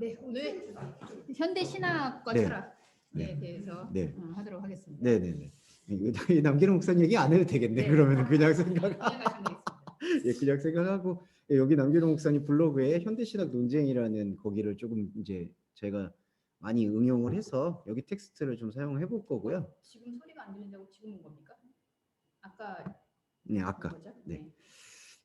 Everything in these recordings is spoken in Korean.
네, 오늘 현대 신학과 네. 철학에 네. 대해서 네. 하도록 하겠습니다. 네네네. 남기는 목사님 얘기 안 해도 되겠네. 네. 그러면 그냥 생각. 생각하시면 되겠습니다. 예, 그냥 생각하고 여기 남기는 목사님 블로그에 현대신학 논쟁이라는 거기를 조금 이제 제가 많이 응용을 해서 여기 텍스트를 좀 사용해 볼 거고요. 지금 소리가 안 들린다고 지금 온 겁니까? 아까 네, 아까. 뭐죠? 네.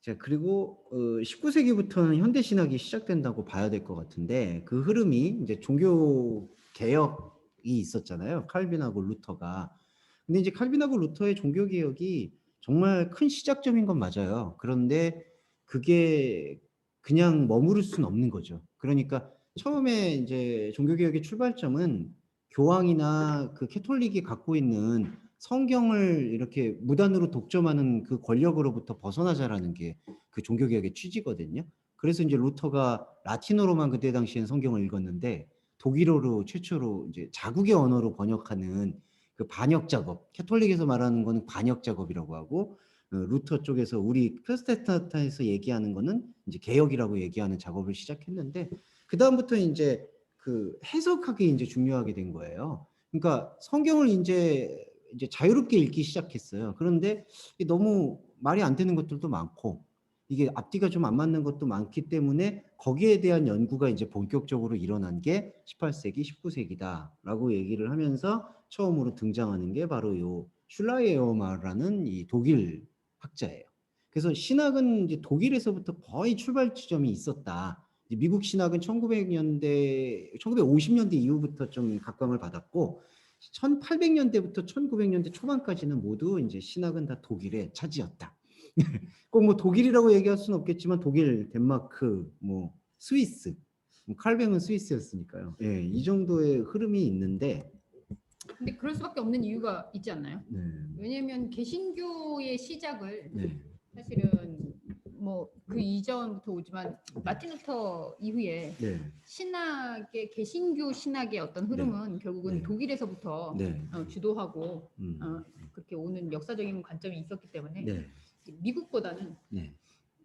자, 그리고 19세기부터는 현대 신학이 시작된다고 봐야 될 것 같은데 그 흐름이 이제 종교 개혁이 있었잖아요. 칼빈하고 루터가. 근데 이제 칼빈하고 루터의 종교 개혁이 정말 큰 시작점인 건 맞아요. 그런데 그게 그냥 머무를 수는 없는 거죠. 그러니까 처음에 이제 종교 개혁의 출발점은 교황이나 그 캐톨릭이 갖고 있는 성경을 이렇게 무단으로 독점하는 그 권력으로부터 벗어나자라는 게 그 종교개혁의 취지거든요. 그래서 이제 루터가 라틴어로만 그때 당시엔 성경을 읽었는데 독일어로 최초로 이제 자국의 언어로 번역하는 그 반역 작업, 캐톨릭에서 말하는 거는 반역 작업이라고 하고 루터 쪽에서 우리 프로테스탄트에서 얘기하는 거는 이제 개혁이라고 얘기하는 작업을 시작했는데 그 다음부터 이제 그 해석하기 이제 중요하게 된 거예요. 그러니까 성경을 이제 자유롭게 읽기 시작했어요. 그런데 너무 말이 안 되는 것들도 많고 이게 앞뒤가 좀 안 맞는 것도 많기 때문에 거기에 대한 연구가 이제 본격적으로 일어난 게 18세기, 19세기다라고 얘기를 하면서 처음으로 등장하는 게 바로 요 슐라이에어마라는 이 독일 학자예요. 그래서 신학은 이제 독일에서부터 거의 출발 지점이 있었다. 미국 신학은 1950년대 이후부터 좀 각광을 받았고 1800년대부터 1900년대 초반까지는 모두 이제 신학은 다 독일의 차지였다. 꼭 뭐 독일이라고 얘기할 수는 없겠지만 독일, 덴마크, 뭐 스위스, 칼뱅은 스위스였으니까요. 예, 이 정도의 흐름이 있는데. 근데 그럴 수밖에 없는 이유가 있지 않나요? 네. 왜냐하면 개신교의 시작을 네. 사실은 뭐 그 이전부터 오지만 마틴 루터 이후에 네. 신학의 개신교 신학의 어떤 흐름은 결국은 네. 독일에서부터 네. 주도하고 그렇게 오는 역사적인 관점이 있었기 때문에 네. 미국보다는 네.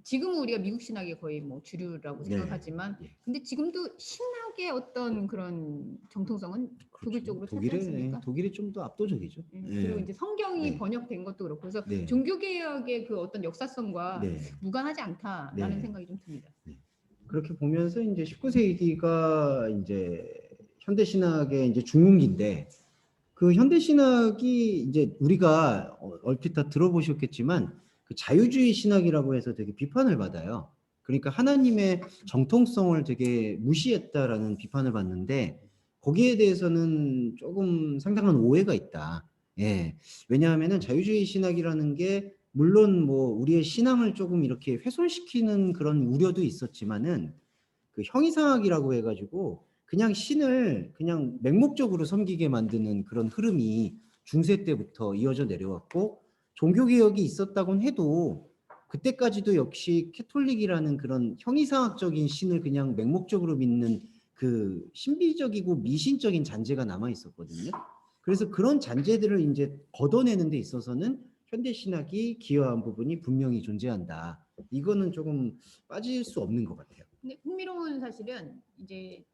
지금은 우리가 미국 신학이 거의 뭐 주류라고 생각하지만 네. 근데 지금도 신학의 어떤 그런 정통성은 독일 쪽으로 차지 않습니까? 독일이 좀 더 압도적이죠. 그리고 이제 성경이 네. 번역된 것도 그렇고 그래서 네. 종교개혁의 그 어떤 역사성과 네. 무관하지 않다라는 네. 생각이 좀 듭니다. 네. 그렇게 보면서 이제 19세기가 이제 현대 신학의 이제 중흥기인데 그 현대 신학이 이제 우리가 얼핏 다 들어보셨겠지만 그 자유주의 신학이라고 해서 되게 비판을 받아요. 그러니까 하나님의 정통성을 되게 무시했다라는 비판을 받는데 거기에 대해서는 조금 상당한 오해가 있다. 예. 왜냐하면은 자유주의 신학이라는 게 물론 뭐 우리의 신앙을 조금 이렇게 훼손시키는 그런 우려도 있었지만은 그 형이상학이라고 해가지고 그냥 신을 그냥 맹목적으로 섬기게 만드는 그런 흐름이 중세 때부터 이어져 내려왔고 종교개혁이 있었다곤 해도 그때까지도 역시 캐톨릭이라는 그런 형이상학적인 신을 그냥 맹목적으로 믿는 그 신비적이고 미신적인 잔재가 남아 있었거든요. 그래서 그런 잔재들을 이제 걷어내는 데 있어서는 현대 신학이 기여한 부분이 분명히 존재한다. 이거는 조금 빠질 수 없는 것 같아요. 근데 흥미로운 사실은 이제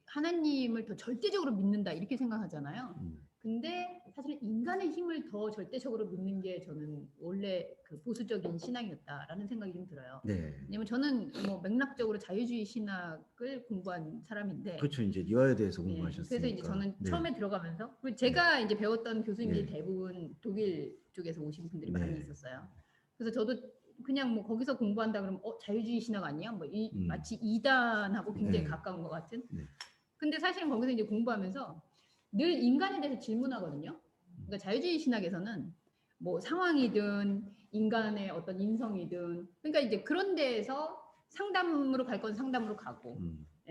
하나님을 더 절대적으로 믿는다 이렇게 생각하잖아요. 근데 사실 인간의 힘을 더 절대적으로 믿는 게 저는 원래 그 보수적인 신앙이었다라는 생각이 좀 들어요. 네. 왜냐면 저는 뭐 맥락적으로 자유주의 신학을 공부한 사람인데 그렇죠. 이제 리와에 대해서 공부하셨으니까. 그래서 이제 저는 네. 처음에 들어가면서 제가 이제 배웠던 교수님들이 네. 대부분 독일 쪽에서 오신 분들이 네. 많이 있었어요. 그래서 저도 그냥 뭐 거기서 공부한다 그러면 자유주의 신학 아니야? 뭐 마치 이단하고 굉장히 네. 가까운 것 같은. 네. 근데 사실은 거기서 이제 공부하면서 늘 인간에 대해서 질문하거든요. 그러니까 자유주의 신학에서는 뭐 상황이든 인간의 어떤 인성이든 그러니까 이제 그런 데에서 상담으로 갈 건 상담으로 가고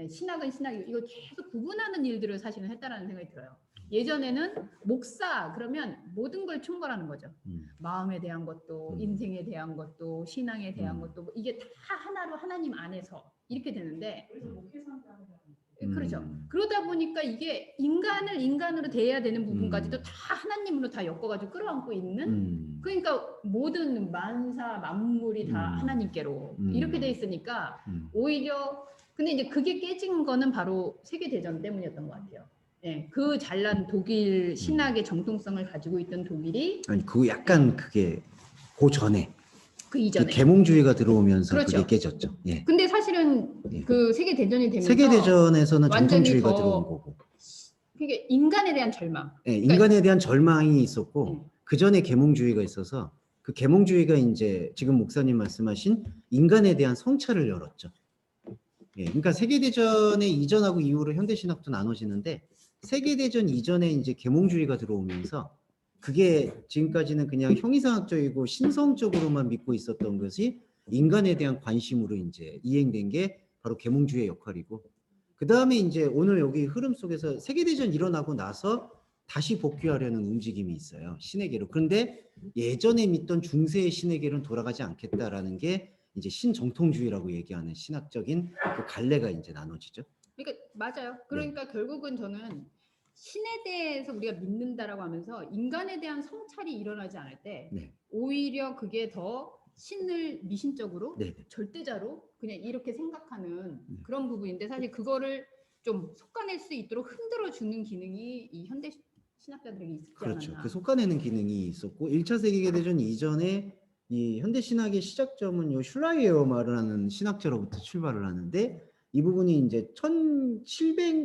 신학은 신학이고 이걸 계속 구분하는 일들을 사실은 했다라는 생각이 들어요. 예전에는 목사 그러면 모든 걸 총괄하는 거죠. 마음에 대한 것도 인생에 대한 것도 신앙에 대한 것도 뭐 이게 다 하나로 하나님 안에서 이렇게 되는데 그렇죠. 그러다 보니까 이게 인간을 인간으로 대해야 되는 부분까지도 다 하나님으로 다 엮어가지고 끌어안고 있는 그러니까 모든 만사 만물이 다 하나님께로 이렇게 돼 있으니까 오히려 근데 이제 그게 깨진 거는 바로 세계 대전 때문이었던 것 같아요. 예, 그 잘난 독일 신학의 정통성을 가지고 있던 독일이 아니 그 약간 그게 그 전에 그 이 이전에. 계몽주의가 들어오면서 그렇죠. 그게 깨졌죠. 예. 근데 사실은 예. 그 세계 대전이 되면서 세계 대전에서는 완전히 정통주의가 더 들어온 거고. 그게 인간에 대한 절망. 예, 그러니까 인간에 대한 절망이 있었고 예. 그 전에 계몽주의가 있어서 그 계몽주의가 이제 지금 목사님 말씀하신 인간에 대한 성찰을 열었죠. 예, 그러니까 세계대전에 이전하고 이후로 현대신학도 나눠지는데 세계대전 이전에 이제 계몽주의가 들어오면서 그게 지금까지는 그냥 형이상학적이고 신성적으로만 믿고 있었던 것이 인간에 대한 관심으로 이제 이행된 게 바로 계몽주의의 역할이고 그 다음에 이제 오늘 여기 흐름 속에서 세계대전 일어나고 나서 다시 복귀하려는 움직임이 있어요. 신에게로. 그런데 예전에 믿던 중세의 신에게로는 돌아가지 않겠다라는 게 이제 신정통주의라고 얘기하는 신학적인 그 갈래가 이제 나눠지죠. 그러니까 맞아요. 그러니까 결국은 저는 신에 대해서 우리가 믿는다라고 하면서 인간에 대한 성찰이 일어나지 않을 때 네. 오히려 그게 더 신을 미신적으로 네. 절대자로 그냥 이렇게 생각하는 네. 그런 부분인데 사실 그거를 좀 솎아낼 수 있도록 흔들어 주는 기능이 이 현대 신학자들에게 있지 그렇죠. 않았나. 그 솎아내는 기능이 있었고 1차 세계대전 이전에 이 현대 신학의 시작점은 요 슐라이어마르라는 신학자로부터 출발을 하는데 이 부분이 이제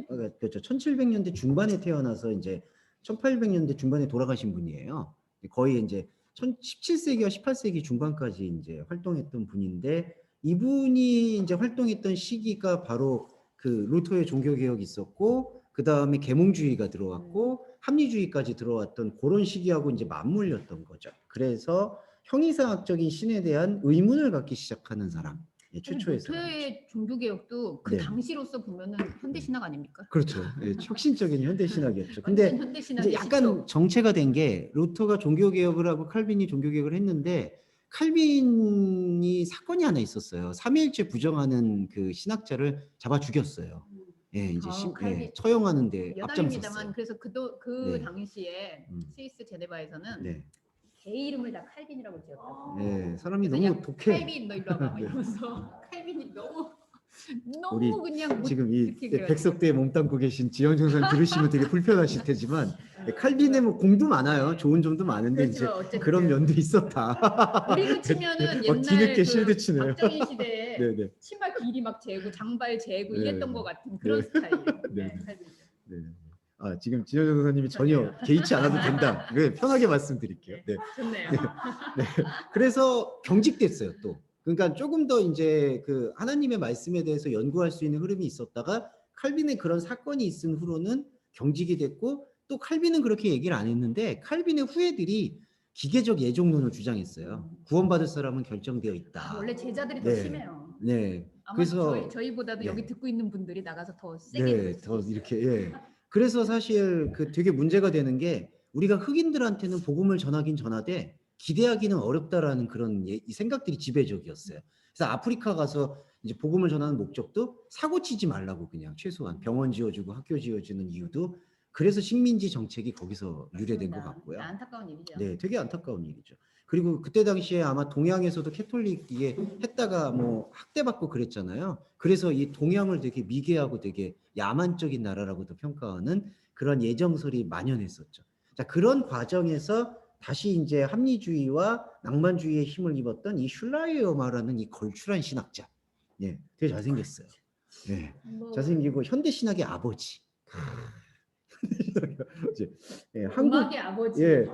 1700년대 중반에 태어나서 이제 1800년대 중반에 돌아가신 분이에요. 거의 이제 17세기와 18세기 중반까지 이제 활동했던 분인데 이분이 이제 활동했던 시기가 바로 그 루터의 종교 개혁이 있었고 그 다음에 계몽주의가 들어왔고 합리주의까지 들어왔던 그런 시기하고 이제 맞물렸던 거죠. 그래서 형이상학적인 신에 대한 의문을 갖기 시작하는 사람. 예, 최초의 사람이죠. 루터의 종교개혁도 그 네. 당시로서 보면은 현대신학 아닙니까? 그렇죠. 예, 혁신적인 현대신학이었죠. 완전 근데 현대신학의 이제 약간 시초. 정체가 된 게 루터가 종교개혁을 하고 칼빈이 종교개혁을 했는데 칼빈이 사건이 하나 있었어요. 삼위일체 부정하는 그 신학자를 잡아 죽였어요. 예, 이제 칼빈. 처형하는데 앞장섰어요. 여담입니다만 그래서 그 네. 당시에 스위스 제네바에서는 네. 개 이름을 다 칼빈이라고 지었다고. 네, 사람이 그래서 너무 야, 독해. 칼빈 너 일로 와봐 막 네. 이러면서 칼빈이 너무 우리 그냥 못 지금 이 이렇게 그래가지고. 백석대에 몸담고 계신 지영정 선생 들으시면 되게 불편하실 테지만 칼빈의 뭐 공도 많아요. 좋은 점도 많은데 이제 그렇지만 어쨌든 그런 면도 있었다. 우리로 치면은 옛날 뒤늦게 그 실드 치네요. 박정희 시대에 네네. 신발 길이 막 재고 장발 재고 네. 이랬던 것 같은 그런 네. 스타일이에요. 네. 네, 칼빈. 네. 아 지금 지영정 선생님이 전혀 개의치 않아도 된다. 네, 편하게 말씀드릴게요. 네. 좋네요. 네. 그래서 경직됐어요 또. 그러니까 조금 더 이제 그 하나님의 말씀에 대해서 연구할 수 있는 흐름이 있었다가 칼빈의 그런 사건이 있은 후로는 경직이 됐고 또 칼빈은 그렇게 얘기를 안 했는데 칼빈의 후예들이 기계적 예종론을 주장했어요. 구원받을 사람은 결정되어 있다. 원래 제자들이 더 네. 심해요. 네. 아마 그래서 저희보다도 네. 여기 듣고 있는 분들이 나가서 더 세게 네, 들을 수도 더 있어요. 이렇게 예. 그래서 사실 그 되게 문제가 되는 게 우리가 흑인들한테는 복음을 전하긴 전하되 기대하기는 어렵다라는 그런 이 생각들이 지배적이었어요. 그래서 아프리카 가서 이제 복음을 전하는 목적도 사고 치지 말라고 그냥 최소한 병원 지어주고 학교 지어주는 이유도 그래서 식민지 정책이 거기서 유래된 것 맞습니다. 같고요. 안타까운 일이죠. 네, 되게 안타까운 일이죠. 그리고 그때 당시에 아마 동양에서도 캐톨릭 이게 했다가 뭐 학대받고 그랬잖아요. 그래서 이 동양을 되게 미개하고 되게 야만적인 나라라고도 평가하는 그런 예정설이 만연했었죠. 자, 그런 과정에서 다시 이제 합리주의와 낭만주의의 힘을 입었던 이 슐라이어마라는 이 걸출한 신학자. 예, 되게 잘생겼어요. 예, 뭐 잘생기고 현대 신학의 아버지. 예, 음악의 아버지. 예,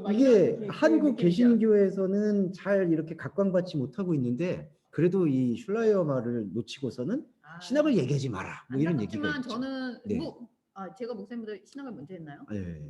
막 이게 이런 그 한국 느낌이죠. 개신교에서는 잘 이렇게 각광받지 못하고 있는데 그래도 이 슐라이어마를 놓치고서는 신학을 얘기하지 마라. 뭐 이런 얘기가 안타깝지만 있죠. 저는 네. 제가 목사님보다 신학을 먼저 했나요? 예.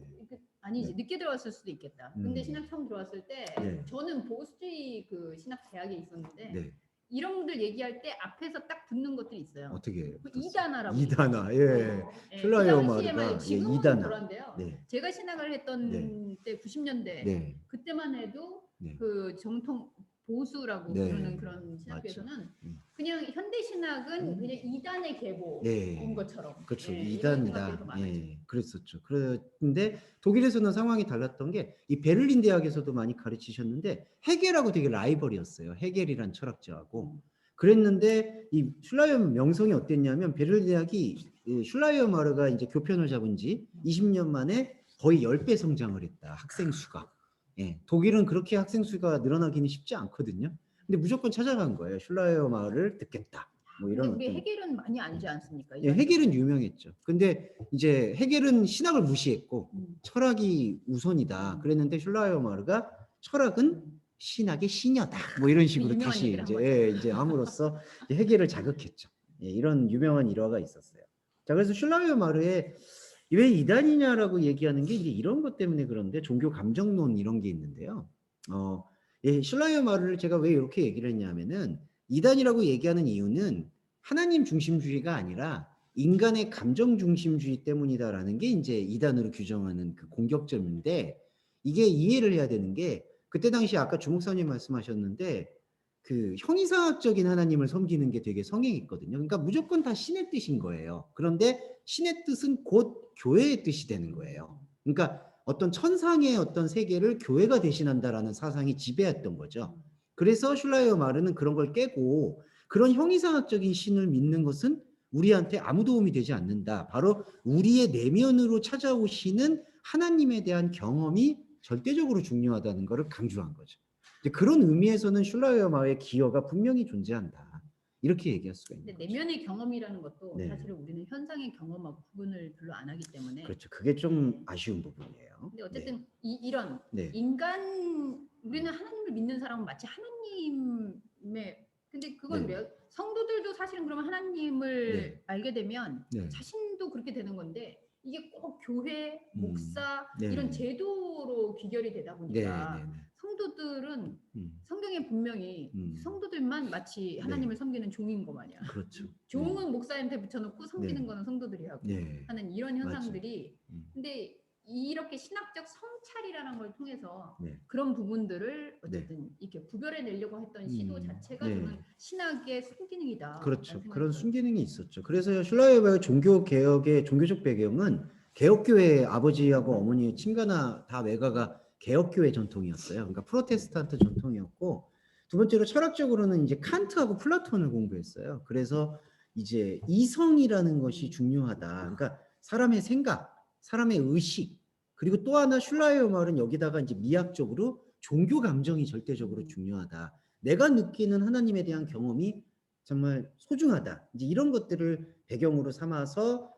아니지 네. 늦게 들어왔을 수도 있겠다. 근데 음. 신학 처음 들어왔을 때 네. 저는 보수주의 그 신학 대학에 있었는데 네. 이런 분들 얘기할 때 앞에서 딱 붙는 것들이 있어요. 어떻게 그 이다나라고. 이다나. 예. 예, 슐라이어마르가 그 지금은 좀 이다나. 덜한데요. 네. 제가 신학을 했던 네. 때 90년대 네. 그때만 해도 네. 그 정통 보수라고 네. 부르는 그런 신학교에서는 그냥 현대 신학은 그냥 이단의 계보인 네. 것처럼. 그렇죠. 예, 이런 이단이다. 생각들이 더 많았죠. 예, 그랬었죠. 그런데 독일에서는 상황이 달랐던 게 이 베를린 대학에서도 많이 가르치셨는데 헤겔하고 되게 라이벌이었어요. 헤겔이란 철학자하고. 그랬는데 이 슐라이어 명성이 어땠냐면 베를린 대학이 슐라이어 마르가 이제 교편을 잡은 지 20년 만에 거의 10배 성장을 했다. 학생 수가. 예, 독일은 그렇게 학생 수가 늘어나기는 쉽지 않거든요. 근데 무조건 찾아간 거예요. 슐라이어 마을을 듣겠다. 뭐 근데 이런 우리 어떤 해겔은 많이 알지 않습니까? 예, 해겔은 유명했죠. 근데 이제 해겔은 신학을 무시했고 철학이 우선이다. 그랬는데 슐라이어 마르가 철학은 신학의 신여다. 뭐 이런 식으로 유명한 다시 얘기를 한 이제 거죠. 이제 함으로써 이제 해겔을 자극했죠. 예, 이런 유명한 일화가 있었어요. 자, 그래서 슐라이어 마르의 왜 이단이냐라고 얘기하는 게 이제 이런 것 때문에 그런데 종교 감정론 이런 게 있는데요. 예, 슐라이어 마르를 제가 왜 이렇게 얘기를 했냐면은 이단이라고 얘기하는 이유는 하나님 중심주의가 아니라 인간의 감정 중심주의 때문이다라는 게 이제 이단으로 규정하는 그 공격점인데 이게 이해를 해야 되는 게 그때 당시 아까 주목사님 말씀하셨는데 그 형이상학적인 하나님을 섬기는 게 되게 성행했거든요. 그러니까 무조건 다 신의 뜻인 거예요. 그런데 신의 뜻은 곧 교회의 뜻이 되는 거예요. 그러니까 어떤 천상의 어떤 세계를 교회가 대신한다라는 사상이 지배했던 거죠. 그래서 슐라이어 마르는 그런 걸 깨고 그런 형이상학적인 신을 믿는 것은 우리한테 아무 도움이 되지 않는다. 바로 우리의 내면으로 찾아오시는 하나님에 대한 경험이 절대적으로 중요하다는 것을 강조한 거죠. 그런 의미에서는 슐라이어 마르의 기여가 분명히 존재한다. 이렇게 얘기할 수가 있는 근데 거죠. 내면의 경험이라는 것도 네. 사실 우리는 현상의 경험하고 구분을 별로 안 하기 때문에. 그렇죠. 그게 좀 아쉬운 부분이에요. 근데 어쨌든 이런 네. 우리는 하나님을 믿는 사람은 마치 하나님의 근데 그건 네. 왜요? 성도들도 사실은 그러면 하나님을 네. 알게 되면 네. 자신도 그렇게 되는 건데 이게 꼭 교회, 목사 네. 이런 제도로 귀결이 되다 보니까 네. 네. 성도들은 성경에 분명히 성도들만 마치 하나님을 섬기는 종인 거 마냥. 그렇죠. 종은 목사한테 붙여놓고 섬기는 네. 거는 성도들이 하고 네. 하는 이런 맞아요. 현상들이 근데 이렇게 신학적 성찰이라는 걸 통해서 네. 그런 부분들을 어쨌든 이렇게 구별해 내려고 했던 시도 자체가 네. 저는 신학의 순기능이다. 그렇죠. 그런 순기능이 있었죠. 그래서 슐라이어의 종교 개혁의 종교적 배경은 개혁교회의 아버지하고 어머니의 친가나 다 외가가 개혁교회 전통이었어요. 그러니까 프로테스탄트 전통이었고 두 번째로 철학적으로는 이제 칸트하고 플라톤을 공부했어요. 그래서 이제 이성이라는 것이 중요하다. 그러니까 사람의 생각, 사람의 의식, 그리고 또 하나 슐라이어 말은 여기다가 이제 미학적으로 종교 감정이 절대적으로 중요하다. 내가 느끼는 하나님에 대한 경험이 정말 소중하다. 이제 이런 것들을 배경으로 삼아서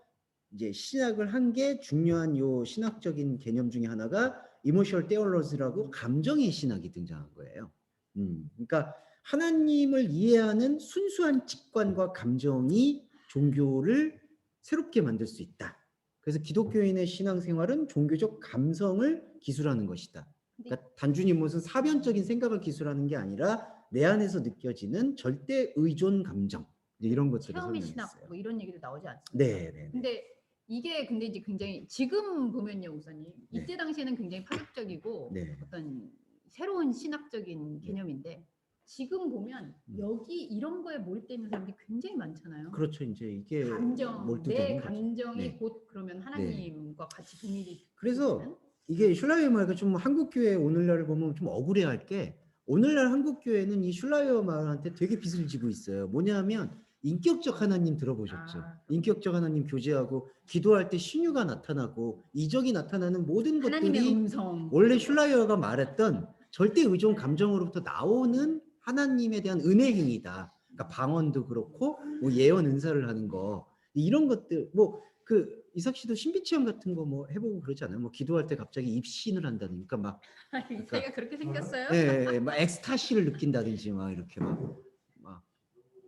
이제 신학을 한 게 중요한 요 신학적인 개념 중에 하나가 이모셔널 테올로지라고 감정의 신학이 등장한 거예요. 그러니까 하나님을 이해하는 순수한 직관과 감정이 종교를 새롭게 만들 수 있다. 그래서 기독교인의 신앙생활은 종교적 감성을 기술하는 것이다. 그러니까 단순히 무슨 사변적인 생각을 기술하는 게 아니라 내 안에서 느껴지는 절대 의존 감정 이런 것들을 체험의 설명했어요. 신학 뭐 이런 얘기도 나오지 않습니까? 네. 근데 이게 근데 이제 굉장히 지금 보면요, 우선이 이때 당시에는 굉장히 파격적이고 네. 어떤 새로운 신학적인 개념인데 지금 보면 여기 이런 거에 몰입돼 있는 사람들이 굉장히 많잖아요. 그렇죠. 이제 이게 감정, 내 몰두되는 거죠. 감정이 네. 곧 그러면 하나님과 같이 동일이 그래서 되는? 이게 슐라이어 말가 좀 한국 교회 오늘날을 보면 좀 억울해할 게 오늘날 한국 교회는 이 슐라이어 말한테 되게 빚을 지고 있어요. 뭐냐면 인격적 하나님 들어보셨죠? 인격적 하나님 교제하고 기도할 때 신유가 나타나고 이적이 나타나는 모든 하나님의 것들이 음성. 원래 슐라이어가 말했던 절대 의존 감정으로부터 나오는 하나님에 대한 은혜 행위다. 그러니까 방언도 그렇고 뭐 예언 은사를 하는 거 이런 것들 뭐 그 이삭 씨도 신비 체험 같은 거 뭐 해보고 그러지 않아요? 뭐 기도할 때 갑자기 입신을 한다니까 막 자기가 그렇게 생겼어요? 예, 막 엑스타시를 느낀다든지 막 이렇게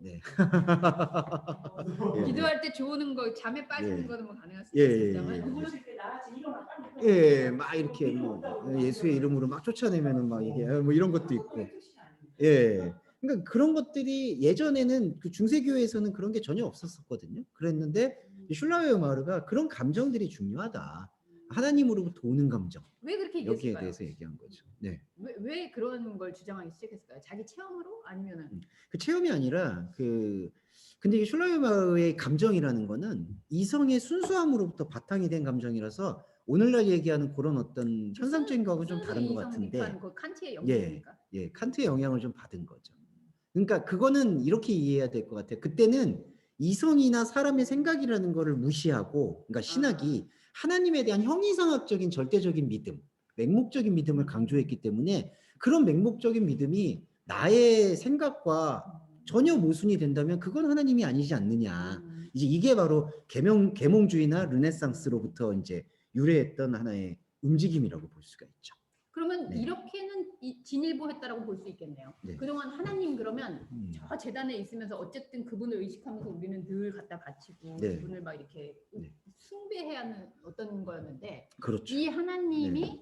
네. 기도할 때 좋은 거 잠에 빠지는 예. 거는 뭐 가능할 수도 예, 있겠지만 막 이렇게 뭐 예수의 이름으로 막 쫓아내면은 막 이게 뭐 이런 것도 있고. 예. 그러니까 그런 것들이 예전에는 그 중세교회에서는 그런 게 전혀 없었었거든요. 그랬는데 슐라이어 마르가 그런 감정들이 중요하다. 하나님으로부터 오는 감정. 왜 그렇게 여기에 얘기했을까요? 대해서 얘기한 거죠. 네. 왜 그런 걸 주장하기 시작했을까요? 자기 체험으로 아니면은 그 체험이 아니라 근데 이 슐라이어 마르의 감정이라는 거는 이성의 순수함으로부터 바탕이 된 감정이라서 오늘날 얘기하는 그런 어떤 현상적인 거하고는 좀 다른 것 같은데 그 칸트의 영향입니까? 예, 칸트의 영향을 좀 받은 거죠. 그러니까 그거는 이렇게 이해해야 될 것 같아요. 그때는 이성이나 사람의 생각이라는 거를 무시하고, 그러니까 신학이 하나님에 대한 형이상학적인 절대적인 믿음, 맹목적인 믿음을 강조했기 때문에 그런 맹목적인 믿음이 나의 생각과 전혀 모순이 된다면 그건 하나님이 아니지 않느냐. 이제 이게 바로 계몽주의나 르네상스로부터 이제 유래했던 하나의 움직임이라고 볼 수가 있죠. 그러면 네. 이렇게는 진일보했다라고 볼 수 있겠네요. 네. 그동안 하나님 그러면 저 재단에 있으면서 어쨌든 그분을 의식하면서 우리는 늘 갖다 바치고 네. 그분을 막 이렇게 네. 숭배해야 하는 어떤 거였는데 그렇죠. 이 하나님이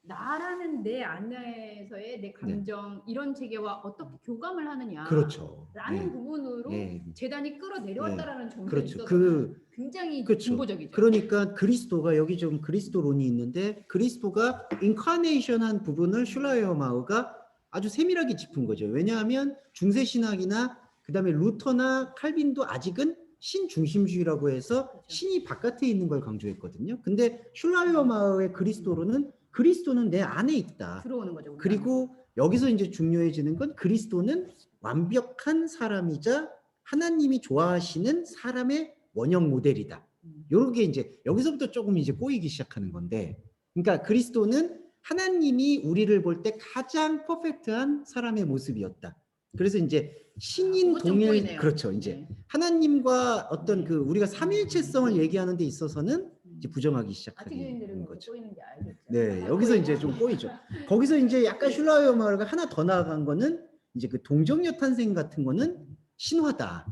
나라는 내 안에서의 내 감정 이런 체계와 어떻게 교감을 하느냐 그렇죠. 라는 부분으로 네. 재단이 끌어내려왔다라는 정도에 그렇죠. 있어서는 굉장히 그렇죠. 진보적이죠. 그러니까 그리스도가 여기 좀 그리스도론이 있는데 그리스도가 인카네이션한 부분을 슐라이어마우가 아주 세밀하게 짚은 거죠. 왜냐하면 중세 신학이나 그다음에 루터나 칼빈도 아직은 신중심주의라고 해서 그렇죠. 신이 바깥에 있는 걸 강조했거든요. 근데 슐라이어마우의 그리스도는 내 안에 있다. 들어오는 거죠. 그리고 여기서 이제 중요해지는 건 그리스도는 완벽한 사람이자 하나님이 좋아하시는 사람의 원형 모델이다. 요런 게 이제 여기서부터 조금 이제 꼬이기 시작하는 건데, 그러니까 그리스도는 하나님이 우리를 볼 때 가장 퍼펙트한 사람의 모습이었다. 그래서 이제 신인 동일, 그렇죠. 이제 하나님과 어떤 그 우리가 삼일체성을 얘기하는 데 있어서는 이제 부정하기 시작하는 거죠. 꼬이는 게 알겠죠. 네, 여기서 이제 좀 꼬이죠. 거기서 이제 약간 슐라이어마우가 하나 더 나아간 거는 이제 그 동정녀 탄생 같은 거는 신화다.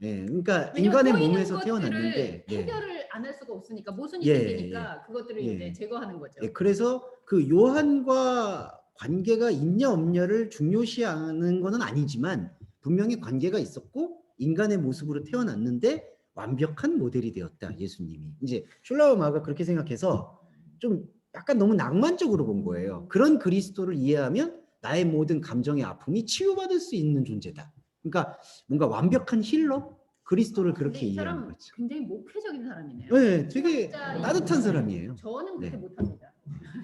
네, 그러니까 인간의 몸에서 태어났는데 해결을 안 할 수가 없으니까 모순이 예, 생기니까 그것들을 이제 제거하는 거죠. 그래서 그 요한과 관계가 있냐 없냐를 중요시하는 거는 아니지만 분명히 관계가 있었고 인간의 모습으로 태어났는데 완벽한 모델이 되었다. 예수님이. 이제 슐라우마가 그렇게 생각해서 좀 약간 너무 낭만적으로 본 거예요. 그런 그리스도를 이해하면 나의 모든 감정의 아픔이 치유받을 수 있는 존재다. 그러니까 뭔가 완벽한 힐러? 그리스도를 그렇게 이해하는 거죠. 굉장히 목회적인 사람이네요. 네, 되게 따뜻한 사람이에요. 저는 그렇게 못합니다.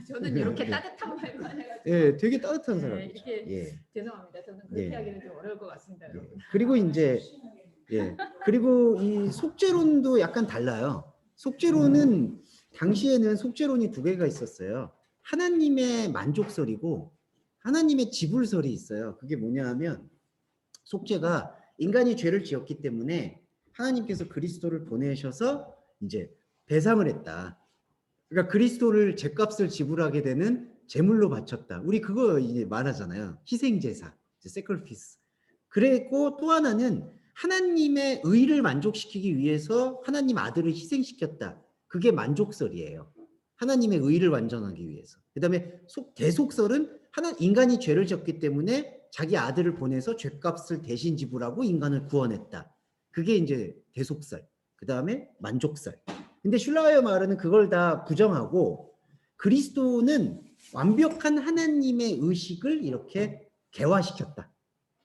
저는 이렇게 따뜻한 말만 해가지고. 네, 되게 따뜻한 사람이죠. 이렇게 죄송합니다. 저는 그렇게 하기는 좀 어려울 것 같습니다. 그리고 이제 그리고 이 속죄론도 약간 달라요. 속죄론은 당시에는 속죄론이 두 개가 있었어요. 하나님의 만족설이고 하나님의 지불설이 있어요. 그게 뭐냐 하면 속죄가 인간이 죄를 지었기 때문에 하나님께서 그리스도를 보내셔서 이제 배상을 했다. 그러니까 그리스도를 죄값을 지불하게 되는 제물로 바쳤다. 우리 그거 이제 말하잖아요. 희생제사, sacrifice. 그랬고 또 하나는 하나님의 의를 만족시키기 위해서 하나님 아들을 희생시켰다. 그게 만족설이에요. 하나님의 의를 완전하기 위해서. 그다음에 대속설은 인간이 죄를 지었기 때문에 자기 아들을 보내서 죄값을 대신 지불하고 인간을 구원했다. 그게 이제 대속설. 그다음에 만족설. 근데 슐라이어마르는 그걸 다 부정하고 그리스도는 완벽한 하나님의 의식을 이렇게 개화시켰다.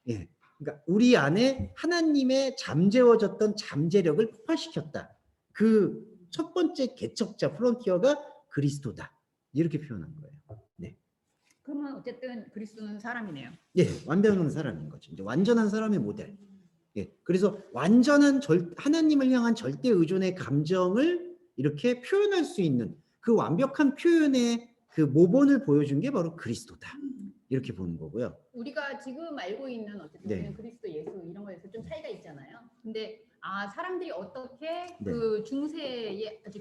예. 그러니까 우리 안에 하나님의 잠재워졌던 잠재력을 폭발시켰다. 그 첫 번째 개척자 프론티어가 그리스도다. 이렇게 표현한 거예요. 네. 그러면 어쨌든 그리스도는 사람이네요. 예, 완벽한 사람인 거죠. 이제 완전한 사람의 모델. 예, 그래서 완전한 하나님을 향한 절대 의존의 감정을 이렇게 표현할 수 있는 그 완벽한 표현의 그 모본을 보여준 게 바로 그리스도다. 이렇게 보는 거고요. 우리가 지금 알고 있는 어쨌든 우리는 그리스도 예수 이런 거에서 좀 차이가 있잖아요. 근데 사람들이 어떻게 그 중세에 아주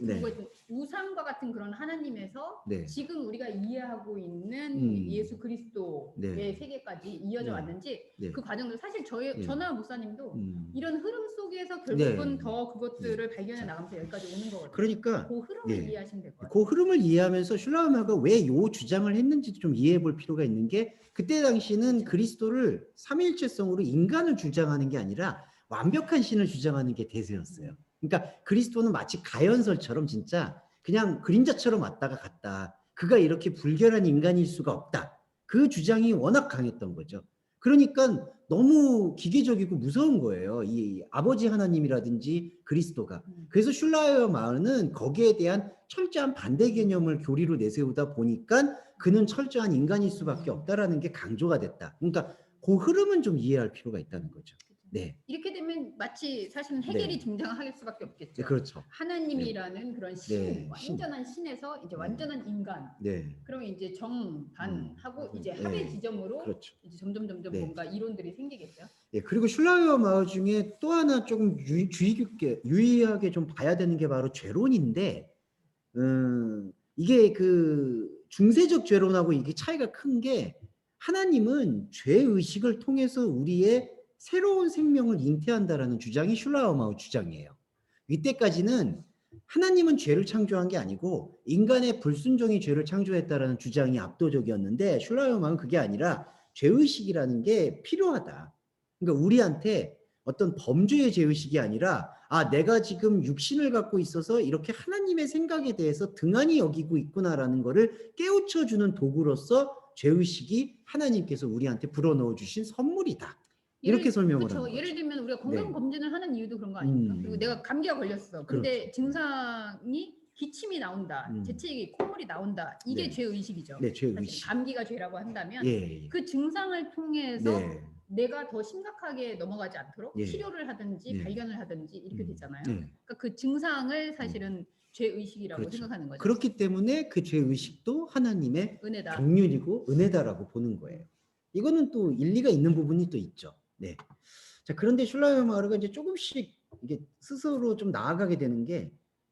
우상과 같은 그런 하나님에서 지금 우리가 이해하고 있는 예수 그리스도의 세계까지 이어져 왔는지 그 과정도 사실 저나 목사님도 이런 흐름 속에서 결국은 더 그것들을 발견해 나가면서 여기까지 오는 거거든요. 그러니까 그 흐름을 이해하시면 될 것 같아요. 그 흐름을 이해하면서 슐라우마가 왜 요 주장을 했는지도 좀 이해해 볼 필요가 있는 게 그때 당시는 그리스도를 삼위일체성으로 인간을 주장하는 게 아니라 완벽한 신을 주장하는 게 대세였어요. 그러니까 그리스도는 마치 가연설처럼 진짜 그냥 그림자처럼 왔다가 갔다. 그가 이렇게 불결한 인간일 수가 없다. 그 주장이 워낙 강했던 거죠. 그러니까 너무 기계적이고 무서운 거예요. 이 아버지 하나님이라든지 그리스도가. 그래서 슐라이어마르는 거기에 대한 철저한 반대 개념을 교리로 내세우다 보니까 그는 철저한 인간일 수밖에 없다라는 게 강조가 됐다. 그러니까 그 흐름은 좀 이해할 필요가 있다는 거죠. 네. 이렇게 되면 마치 사실은 해결이 등장할 수밖에 없겠죠. 네, 그렇죠. 하나님이라는 그런 신, 네, 완전한 신에서 이제 완전한 인간. 네. 그러면 이제 정반하고 이제 네. 합의 지점으로 그렇죠. 이제 점점 네. 뭔가 이론들이 생기겠죠. 예, 그리고 슐라이어 마을 중에 또 하나 조금 주의 깊게 유의하게 좀 봐야 되는 게 바로 죄론인데, 이게 그 중세적 죄론하고 이게 차이가 큰 게 하나님은 죄 의식을 통해서 우리의 새로운 생명을 잉태한다라는 주장이 슐라이어 마을 주장이에요. 이때까지는 하나님은 죄를 창조한 게 아니고 인간의 불순종이 죄를 창조했다라는 주장이 압도적이었는데 슐라이어 마을은 그게 아니라 죄 의식이라는 게 필요하다. 그러니까 우리한테 어떤 범죄의 죄의식이 아니라 내가 지금 육신을 갖고 있어서 이렇게 하나님의 생각에 대해서 등한히 여기고 있구나라는 거를 깨우쳐주는 도구로서 죄의식이 하나님께서 우리한테 불어넣어 주신 선물이다. 이렇게 설명을 하는 거죠. 예를 들면 우리가 건강 네. 검진을 하는 이유도 그런 거 아닙니까? 그리고 내가 감기가 걸렸어. 근데 그렇죠. 증상이 기침이 나온다, 재채기, 콧물이 나온다. 이게 네. 죄의식이죠. 네, 죄의식. 감기가 죄라고 한다면 예. 그 증상을 통해서 네. 내가 더 심각하게 넘어가지 않도록 예. 치료를 하든지 네. 발견을 하든지 이렇게 되잖아요. 네. 그러니까 그 증상을 사실은 죄의식이라고 그렇죠. 생각하는 거죠. 그렇기 때문에 그 죄의식도 하나님의 은혜다. 경륜이고 은혜다라고 보는 거예요. 이거는 또 일리가 있는 부분이 또 있죠. 네. 자, 그런데 슐라이어 마을가 이제 조금씩 이게 스스로 좀 나아가게 되는 게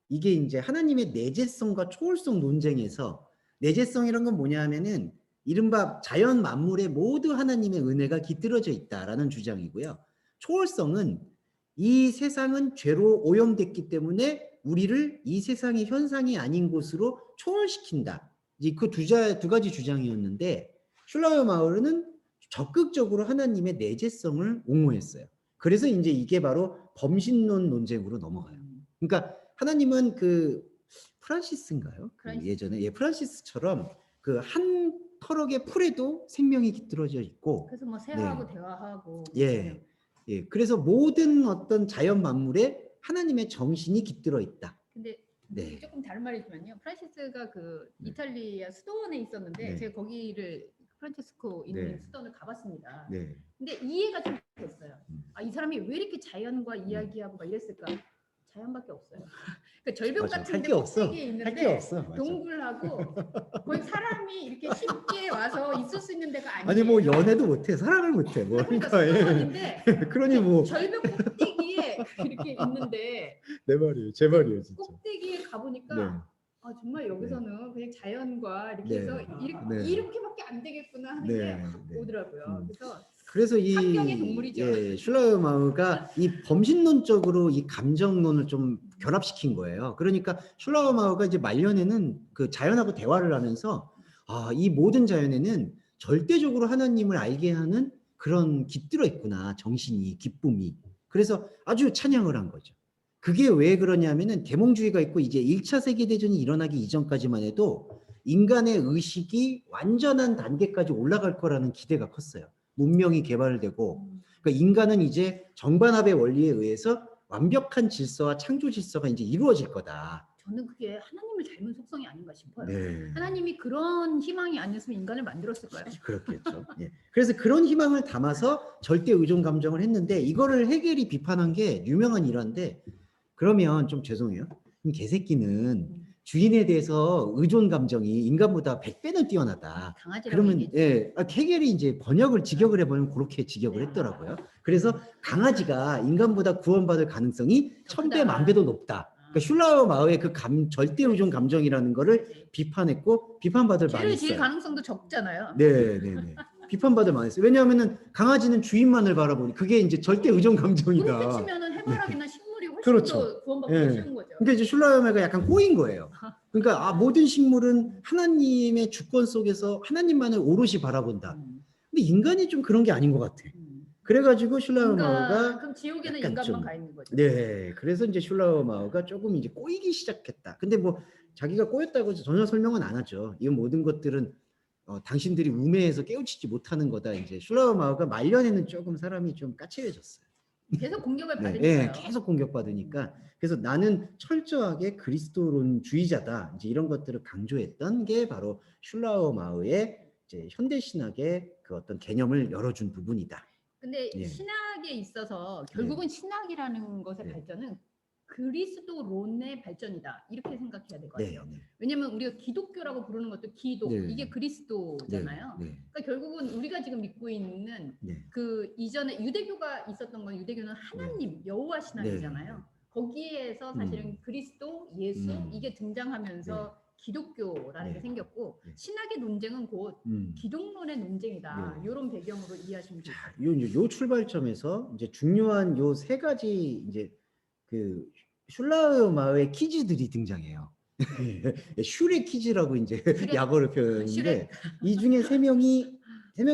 이게 이제 하나님의 내재성과 초월성 논쟁에서 내재성이란 건 뭐냐 하면은 이른바 자연 만물에 모두 하나님의 은혜가 깃들어져 있다라는 주장이고요. 초월성은 이 세상은 죄로 오염됐기 때문에 우리를 이 세상의 현상이 아닌 곳으로 초월시킨다. 이제 그 두 가지 주장이었는데 슐라이어 마을은 적극적으로 하나님의 내재성을 옹호했어요. 그래서 이제 이게 바로 범신론 논쟁으로 넘어가요. 그러니까 하나님은 그 프란시스인가요? 예전에 프란시스처럼 그 한 터럭의 풀에도 생명이 깃들어져 있고, 그래서 뭐 새하고 대화하고. 예. 그래서 모든 어떤 자연 만물에 하나님의 정신이 깃들어 있다. 근데 조금 다른 말이지만요. 프란시스가 그 이탈리아 수도원에 있었는데 제가 거기를 프란체스코 있는 수도원을 가봤습니다. 근데 이해가 좀 됐어요. 이 사람이 왜 이렇게 자연과 이야기하고 막 이랬을까? 자연밖에 없어요. 그러니까 절벽 같은 데 꼭대기에 있는데 동굴하고 거의 사람이 이렇게 쉽게 와서 있을 수 있는 데가 아니에요. 아니 뭐 연애도 못해, 사랑을 못해, 뭐 그러니까 수도원인데 그러니 뭐 절벽 꼭대기에 이렇게 있는데 내 말이에요, 제 말이에요, 진짜. 꼭대기에 가보니까 정말 여기서는 그냥 자연과 이렇게 해서 이렇게밖에 안 되겠구나 하는 게 확 오더라고요. 그래서 이 환경의 동물이죠. 슐라이어 마을가 이 범신론적으로 이 감정론을 좀 결합시킨 거예요. 그러니까 슐라이어 마을가 이제 말년에는 그 자연하고 대화를 하면서 이 모든 자연에는 절대적으로 하나님을 알게 하는 그런 깃들어 있구나, 정신이, 기쁨이. 그래서 아주 찬양을 한 거죠. 그게 왜 그러냐면은 계몽주의가 있고 이제 1차 세계대전이 일어나기 이전까지만 해도 인간의 의식이 완전한 단계까지 올라갈 거라는 기대가 컸어요. 문명이 개발되고, 그러니까 인간은 이제 정반합의 원리에 의해서 완벽한 질서와 창조 질서가 이제 이루어질 거다. 저는 그게 하나님을 닮은 속성이 아닌가 싶어요. 하나님이 그런 희망이 아니었으면 인간을 만들었을까요? 그렇겠죠. 그래서 그런 희망을 담아서 절대 의존 감정을 했는데 이거를 헤겔이 비판한 게 유명한 일화인데, 그러면 좀 죄송해요. 개새끼는 주인에 대해서 의존 감정이 인간보다 100배는 뛰어나다. 그러면 헤겔이 이제 번역을 직역을 해보면 그렇게 직역을 했더라고요. 그래서 강아지가 인간보다 구원받을 가능성이 1000배, 1000배도 높다. 그러니까 슐라이어 마을의 그 절대 의존 감정이라는 거를 비판했고 비판받을 만했어요. 죄를 지을 가능성도 적잖아요. 비판받을 만했어요. 왜냐하면은 강아지는 주인만을 바라보니 그게 이제 절대 의존 감정이다. 그렇게 치면은 해바라기나 식물이 훨씬 더 구원받기 쉬운 거죠. 그러니까 이제 슐라이어 마을가 약간 꼬인 거예요. 그러니까 모든 식물은 하나님의 주권 속에서 하나님만을 오롯이 바라본다. 근데 인간이 좀 그런 게 아닌 것 같아. 그래가지고 슐라이어 마을가 그럼 지옥에는 인간만 가 있는 거죠. 그래서 이제 슐라이어 마을가 조금 이제 꼬이기 시작했다. 근데 뭐 자기가 꼬였다고 전혀 설명은 안 하죠. 이 모든 것들은 당신들이 우매해서 깨우치지 못하는 거다. 이제 슐라이어 마을가 말년에는 조금 사람이 좀 까칠해졌어요. 계속 공격을 받으니까요. 계속 공격받으니까. 그래서 나는 철저하게 그리스도론주의자다. 이제 이런 것들을 강조했던 게 바로 슐라이어 마을의 이제 현대 신학의 그 어떤 개념을 열어준 부분이다. 근데 예. 신학에 있어서 결국은 신학이라는 것의 네. 발전은 그리스도론의 발전이다. 이렇게 생각해야 될 것 네, 같아요. 네, 왜냐면 우리가 기독교라고 부르는 것도 기독, 네. 이게 그리스도잖아요. 네, 그러니까 결국은 우리가 지금 믿고 있는 네, 그 이전에 유대교가 있었던 건 유대교는 하나님, 여호와 신학이잖아요. 네. 거기에서 사실은 그리스도, 예수 이게 등장하면서 기독교라는 게 네. 생겼고 네. 신학의 논쟁은 곧 기독론의 논쟁이다. 네. 이런 배경으로 이해하시면 돼요. 자, 요 출발점에서 이제 중요한 요 세 가지 이제 그 슐라우마의 퀴즈들이 등장해요. 슈레 퀴즈라고 이제 약어로 표현인데 이 중에 세 명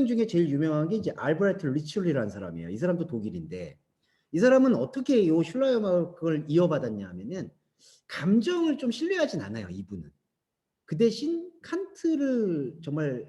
중에 제일 유명한 게 이제 알브레트 리출리라는 사람이에요. 이 사람도 독일인데 이 사람은 어떻게 요 슐라우마 그걸 이어받았냐 하면은 감정을 좀 신뢰하진 않아요, 이분은. 그 대신 칸트를 정말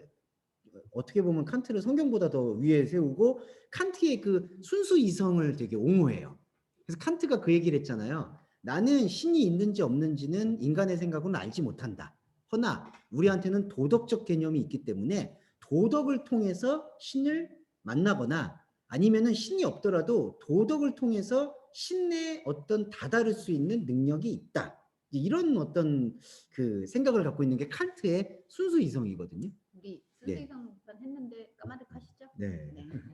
어떻게 보면 칸트를 성경보다 더 위에 세우고 칸트의 그 순수 이성을 되게 옹호해요. 그래서 칸트가 그 얘기를 했잖아요. 나는 신이 있는지 없는지는 인간의 생각으로는 알지 못한다. 허나 우리한테는 도덕적 개념이 있기 때문에 도덕을 통해서 신을 만나거나 아니면은 신이 없더라도 도덕을 통해서 신의 어떤 다다를 수 있는 능력이 있다. 이런 어떤 그 생각을 갖고 있는 게 칸트의 순수 이성이거든요. 우리 네. 순수이성 했는데 까마득하시죠? 네.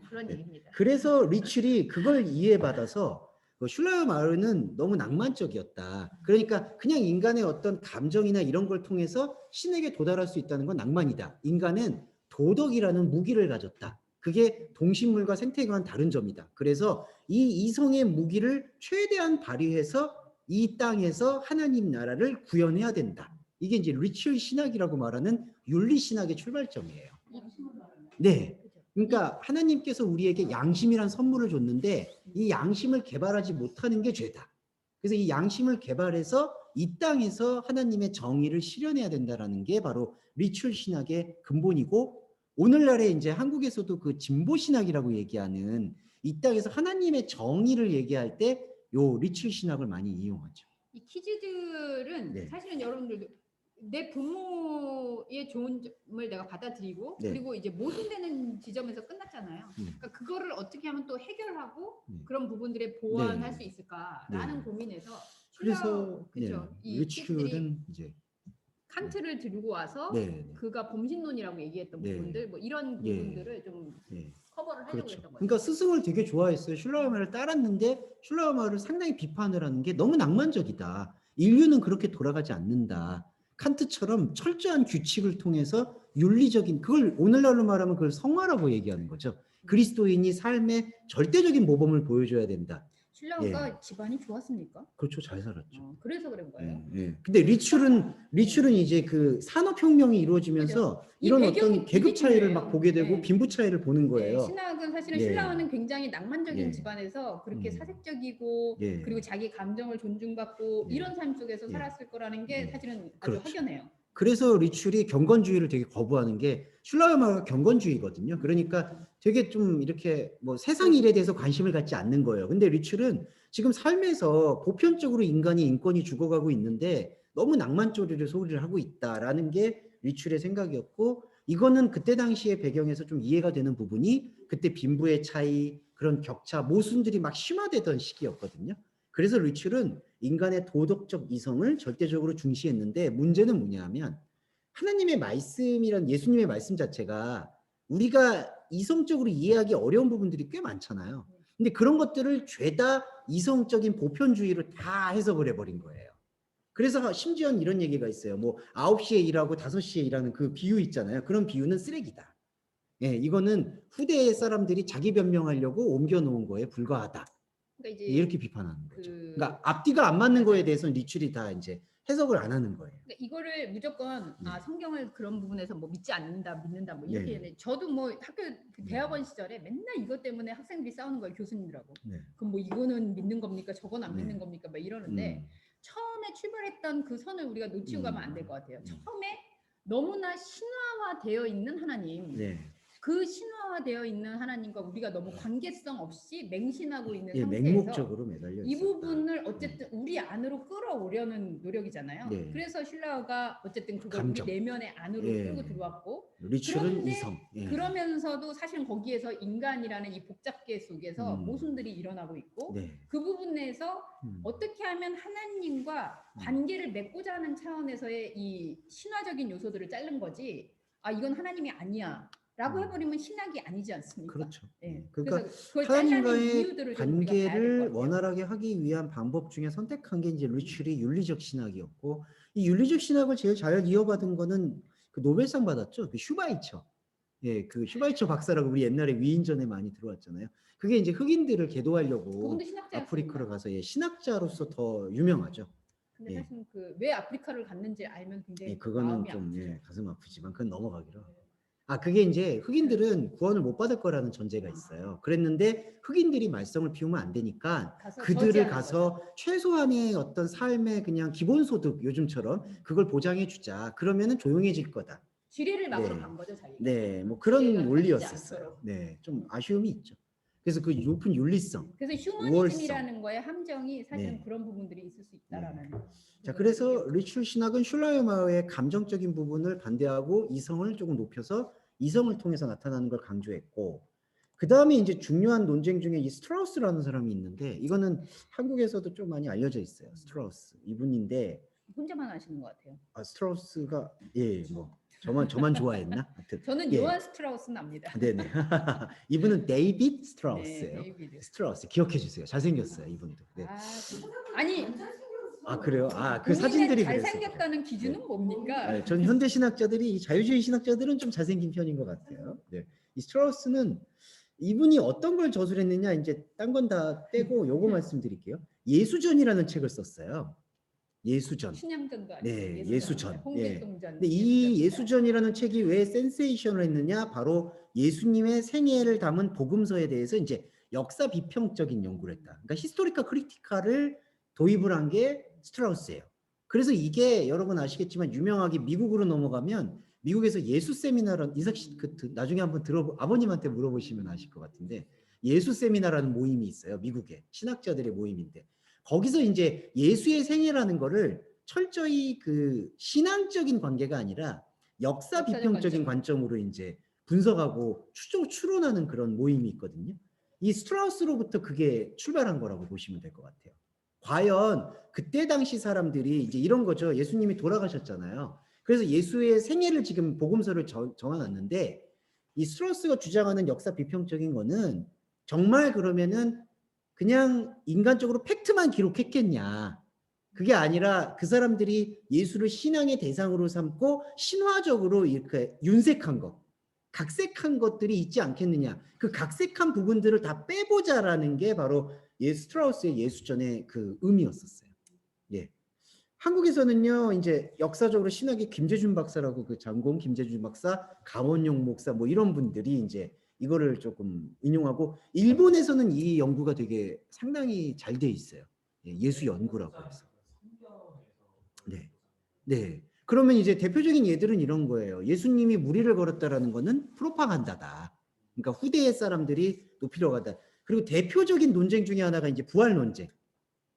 그런 네. 얘기입니다. 그래서 리출이 그걸 이해받아서 그 슐라이어마르는 너무 낭만적이었다. 그러니까 그냥 인간의 어떤 감정이나 이런 걸 통해서 신에게 도달할 수 있다는 건 낭만이다. 인간은 도덕이라는 무기를 가졌다. 그게 동식물과 생태계와는 다른 점이다. 그래서 이 이성의 무기를 최대한 발휘해서 이 땅에서 하나님 나라를 구현해야 된다. 이게 이제 리출 신학이라고 말하는 윤리 신학의 출발점이에요. 네. 그러니까 하나님께서 우리에게 양심이란 선물을 줬는데 이 양심을 개발하지 못하는 게 죄다. 그래서 이 양심을 개발해서 이 땅에서 하나님의 정의를 실현해야 된다라는 게 바로 리출 신학의 근본이고 오늘날에 이제 한국에서도 그 진보 신학이라고 얘기하는 이 땅에서 하나님의 정의를 얘기할 때 요 리출 신학을 많이 이용하죠. 이 퀴즈들은 네. 사실은 여러분들도 내 부모의 좋은 점을 내가 받아들이고 네. 그리고 이제 모순되는 지점에서 끝났잖아요. 그러니까 그거를 어떻게 하면 또 해결하고 그런 부분들에 보완할 네. 수 있을까라는 네. 고민에서 그래서 그렇죠. 네. 이 퀴즈들이 리출은 이제 칸트를 들고 와서 네. 그가 범신론이라고 얘기했던 네. 부분들 뭐 이런 예. 부분들을 좀 예. 커버를 하려고 그렇죠. 했던 거죠. 그러니까 스승을 되게 좋아했어요. 슐라이어마를 따랐는데 슐라이어마를 상당히 비판을 하는 게 너무 낭만적이다. 인류는 그렇게 돌아가지 않는다. 칸트처럼 철저한 규칙을 통해서 윤리적인 그걸 오늘날로 말하면 그걸 성화라고 얘기하는 거죠. 그리스도인이 삶의 절대적인 모범을 보여줘야 된다. 신라가 집안이 좋았습니까? 그렇죠. 잘 살았죠. 그래서 그런 거예요. 근데 리출은 이제 그 산업혁명이 이루어지면서 그죠. 이런 이 배경이 어떤 계급 되게 차이를 중요해요. 막 보게 되고 네. 빈부 차이를 보는 거예요. 네, 신학은 사실은 예. 신라와는 굉장히 낭만적인 예. 집안에서 그렇게 음. 사색적이고 예. 그리고 자기 감정을 존중받고 예. 이런 삶 속에서 예. 살았을 거라는 게 예. 사실은 아주 그렇죠. 확연해요. 그래서 리출이 경건주의를 되게 거부하는 게 슐라이어마가 경건주의거든요. 그러니까 되게 좀 이렇게 뭐 세상 일에 대해서 관심을 갖지 않는 거예요. 근데 리출은 지금 삶에서 보편적으로 인간이 인권이 죽어가고 있는데 너무 낭만적으로 소리를 하고 있다라는 게 리출의 생각이었고 이거는 그때 당시의 배경에서 좀 이해가 되는 부분이 그때 빈부의 차이 그런 격차 모순들이 막 심화되던 시기였거든요. 그래서 리출은 인간의 도덕적 이성을 절대적으로 중시했는데 문제는 뭐냐면 하나님의 말씀이란 예수님의 말씀 자체가 우리가 이성적으로 이해하기 어려운 부분들이 꽤 많잖아요. 근데 그런 것들을 죄다 이성적인 보편주의로 다 해석을 해버린 거예요. 그래서 심지어는 이런 얘기가 있어요. 뭐 9시에 일하고 5시에 일하는 그 비유 있잖아요. 그런 비유는 쓰레기다. 예, 이거는 후대의 사람들이 자기 변명하려고 옮겨놓은 거에 불과하다. 그러니까 이제 이렇게 비판하는 거죠. 그 그러니까 앞뒤가 안 맞는 거에 맞아요. 대해서는 리출이 다 이제 해석을 안 하는 거예요. 그러니까 이거를 무조건 네. 성경을 그런 부분에서 뭐 믿지 않는다, 믿는다 뭐 이렇게 네. 했는데 저도 뭐 학교 그 대학원 시절에 맨날 이것 때문에 학생들이 싸우는 거예요, 교수님들하고. 네. 그럼 뭐 이거는 믿는 겁니까? 저건 안 네. 믿는 겁니까? 막 이러는데 처음에 출발했던 그 선을 우리가 놓치고 가면 안 될 것 같아요. 처음에 너무나 신화화되어 있는 하나님. 네. 그 신화되어 있는 하나님과 우리가 너무 관계성 없이 맹신하고 있는 예, 상태에서 맹목적으로 매달려 이 있었다. 부분을 어쨌든 우리 안으로 끌어오려는 노력이잖아요. 네. 그래서 신라가 어쨌든 그걸 감정. 우리 내면의 안으로 예. 끌고 들어왔고 리출은 그런데 이성. 예. 그러면서도 사실 거기에서 인간이라는 이 복잡계 속에서 음. 모순들이 일어나고 있고 네. 그 부분에서 음. 어떻게 하면 하나님과 관계를 맺고자 하는 차원에서의 이 신화적인 요소들을 자른 거지 아 이건 하나님이 아니야 라고 해버리면 신학이 아니지 않습니까? 그렇죠. 예. 그러니까 그래서 그걸 잘라낸 하나님과의 이유들을 좀 우리가 봐야 될 것 관계를 같아요. 원활하게 하기 위한 방법 중에 선택한 게 이제 리출이 윤리적 신학이었고 이 윤리적 신학을 제일 잘 이어받은 거는 그 노벨상 받았죠. 그 슈바이처. 예, 그 슈바이처 박사라고 우리 옛날에 위인전에 많이 들어왔잖아요. 그게 이제 흑인들을 계도하려고 그분도 신학자였습니다. 아프리카를 가서 예, 신학자로서 더 유명하죠. 근데 예. 사실 그 왜 아프리카를 갔는지 알면 굉장히 예, 그거는 마음이 좀 아프죠. 예, 가슴 아프지만 그건 넘어가기로. 아, 그게 이제 흑인들은 구원을 못 받을 거라는 전제가 있어요. 그랬는데 흑인들이 말썽을 피우면 안 되니까 가서 그들을 저지하는 가서 거죠. 최소한의 어떤 삶의 그냥 기본소득 요즘처럼 그걸 보장해 주자. 그러면은 조용해질 거다. 지뢰를 막으러 네. 간 거죠, 자기가. 네, 뭐 그런 지뢰가 논리였었어요. 않도록. 네, 좀 아쉬움이 있죠. 그래서 그 높은 윤리성. 그래서 우월성. 휴머니즘이라는 거에 함정이 사실은 네. 그런 부분들이 있을 수 있다라는. 자, 그래서 리출 신학은 슐라이마어의 감정적인 부분을 반대하고 이성을 조금 높여서 이성을 통해서 나타나는 걸 강조했고, 그 다음에 이제 중요한 논쟁 중에 이 스트라우스라는 사람이 있는데, 이거는 한국에서도 좀 많이 알려져 있어요. 스트라우스 이분인데, 혼자만 아시는 것 같아요. 아, 스트라우스가 예, 뭐 저만 좋아했나? 하여튼 저는 예. 요한 스트라우스는 압니다. 네네. 이분은 데이빗 네, 스트라우스예요. 데이비드. 스트라우스 기억해 주세요. 잘생겼어요, 이분도. 네. 아니 아, 그래요? 아, 그 본인의 사진들이 그랬어요. 잘생겼다는 기준은 뭡니까? 네, 전 현대 신학자들이 이 자유주의 신학자들은 좀 잘생긴 편인 것 같아요. 네. 이 스트라우스는 이분이 어떤 걸 저술했느냐 이제 딴 건 다 빼고 요거 말씀드릴게요. 예수전이라는 책을 썼어요. 예수전. 춘향전도 아니고 네, 예수전. 홍길동전. 근데 이 예수전이라는 책이 왜 센세이션을 했느냐? 바로 예수님의 생애를 담은 복음서에 대해서 이제 역사 비평적인 연구를 했다. 그러니까 히스토리카 크리티카를 도입을 한 게 스트라우스예요. 그래서 이게 여러분 아시겠지만 유명하게 미국으로 넘어가면 미국에서 예수 세미나라는 이삭 씨 나중에 한번 아버님한테 물어보시면 아실 것 같은데 예수 세미나라는 모임이 있어요. 미국에 신학자들의 모임인데 거기서 이제 예수의 생애라는 거를 철저히 그 신앙적인 관계가 아니라 역사 비평적인 관점으로 이제 분석하고 추론하는 그런 모임이 있거든요. 이 스트라우스로부터 그게 출발한 거라고 보시면 될 것 같아요. 과연 그때 당시 사람들이 이제 이런 거죠. 예수님이 돌아가셨잖아요. 그래서 예수의 생애를 지금 복음서를 정해놨는데 이 스트라우스가 주장하는 역사 비평적인 거는 정말 그러면은 그냥 인간적으로 팩트만 기록했겠냐. 그게 아니라 그 사람들이 예수를 신앙의 대상으로 삼고 신화적으로 이렇게 윤색한 것, 각색한 것들이 있지 않겠느냐. 그 각색한 부분들을 다 빼보자라는 게 바로 스트라우스의 예수전의 그 의미였었어요. 예. 한국에서는요, 이제 역사적으로 신학의 김재준 박사라고 그 장공 김재준 박사, 강원용 목사 뭐 이런 분들이 이제 이거를 조금 인용하고 일본에서는 이 연구가 되게 상당히 잘 돼 있어요. 예수 연구라고 해서. 네. 네. 그러면 이제 대표적인 예들은 이런 거예요. 예수님이 무리를 걸었다라는 거는 프로파간다다. 그러니까 후대의 사람들이 높이려고 하다. 그리고 대표적인 논쟁 중에 하나가 이제 부활 논쟁.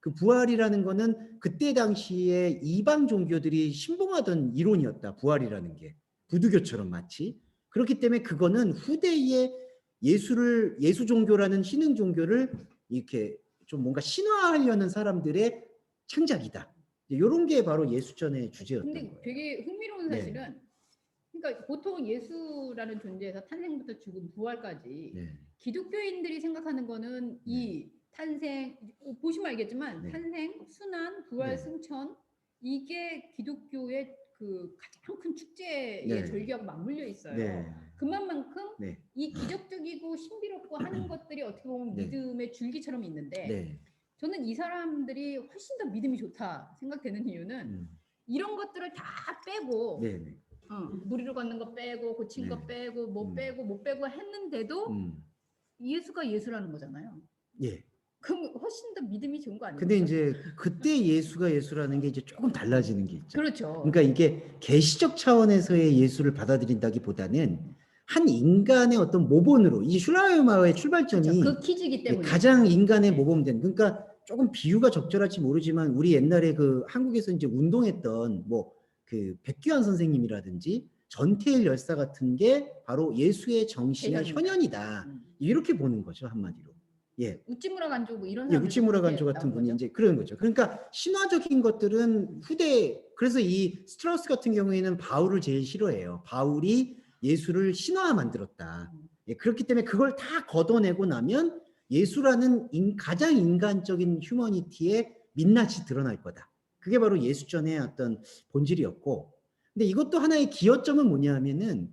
그 부활이라는 거는 그때 당시에 이방 종교들이 신봉하던 이론이었다. 부활이라는 게. 부두교처럼 마치. 그렇기 때문에 그거는 후대의 예수 종교라는 신흥 종교를 이렇게 좀 뭔가 신화하려는 사람들의 창작이다. 이런 게 바로 예수전의 주제였던 근데 거예요. 되게 흥미로운 사실은 그러니까 보통 예수라는 존재에서 탄생부터 죽음, 부활까지 기독교인들이 생각하는 거는 이 탄생, 보시면 알겠지만 탄생, 순환, 부활, 승천 이게 기독교의 그 가장 큰 축제의 절기하고 맞물려 있어요. 그만큼 이 기적적이고 신비롭고 하는 것들이 어떻게 보면 믿음의 줄기처럼 있는데 저는 이 사람들이 훨씬 더 믿음이 좋다 생각되는 이유는 이런 것들을 다 빼고 무리로 걷는 거 빼고 고친 거 빼고 뭐 빼고 못 빼고 했는데도 예수가 예수라는 거잖아요. 예. 그럼 훨씬 더 믿음이 좋은 거 아니에요? 근데 이제 그때 예수가 예수라는 게 이제 조금 달라지는 게 있죠. 그렇죠. 그러니까 이게 계시적 차원에서의 예수를 받아들인다기보다는 한 인간의 어떤 모본으로 이 슐라이마의 출발점이 그렇죠. 그 퀴즈이기 때문에 가장 인간의 모범된 그러니까 조금 비유가 적절할지 모르지만 우리 옛날에 그 한국에서 이제 운동했던 뭐 그 백규환 선생님이라든지 전태일 열사 같은 게 바로 예수의 정신의 대현이다. 현현이다. 이렇게 보는 거죠, 한마디로. 예. 우찌무라 간조 뭐 이런 예, 사람들 우치무라 간조 같은 분이 이제 그런 거죠. 그러니까 신화적인 것들은 후대 그래서 이 스트라우스 같은 경우에는 바울을 제일 싫어해요. 바울이 예수를 신화 만들었다. 예, 그렇기 때문에 그걸 다 걷어내고 나면 예수라는 가장 인간적인 휴머니티의 민낯이 드러날 거다. 그게 바로 예수전의 어떤 본질이었고, 근데 이것도 하나의 기여점은 뭐냐 하면은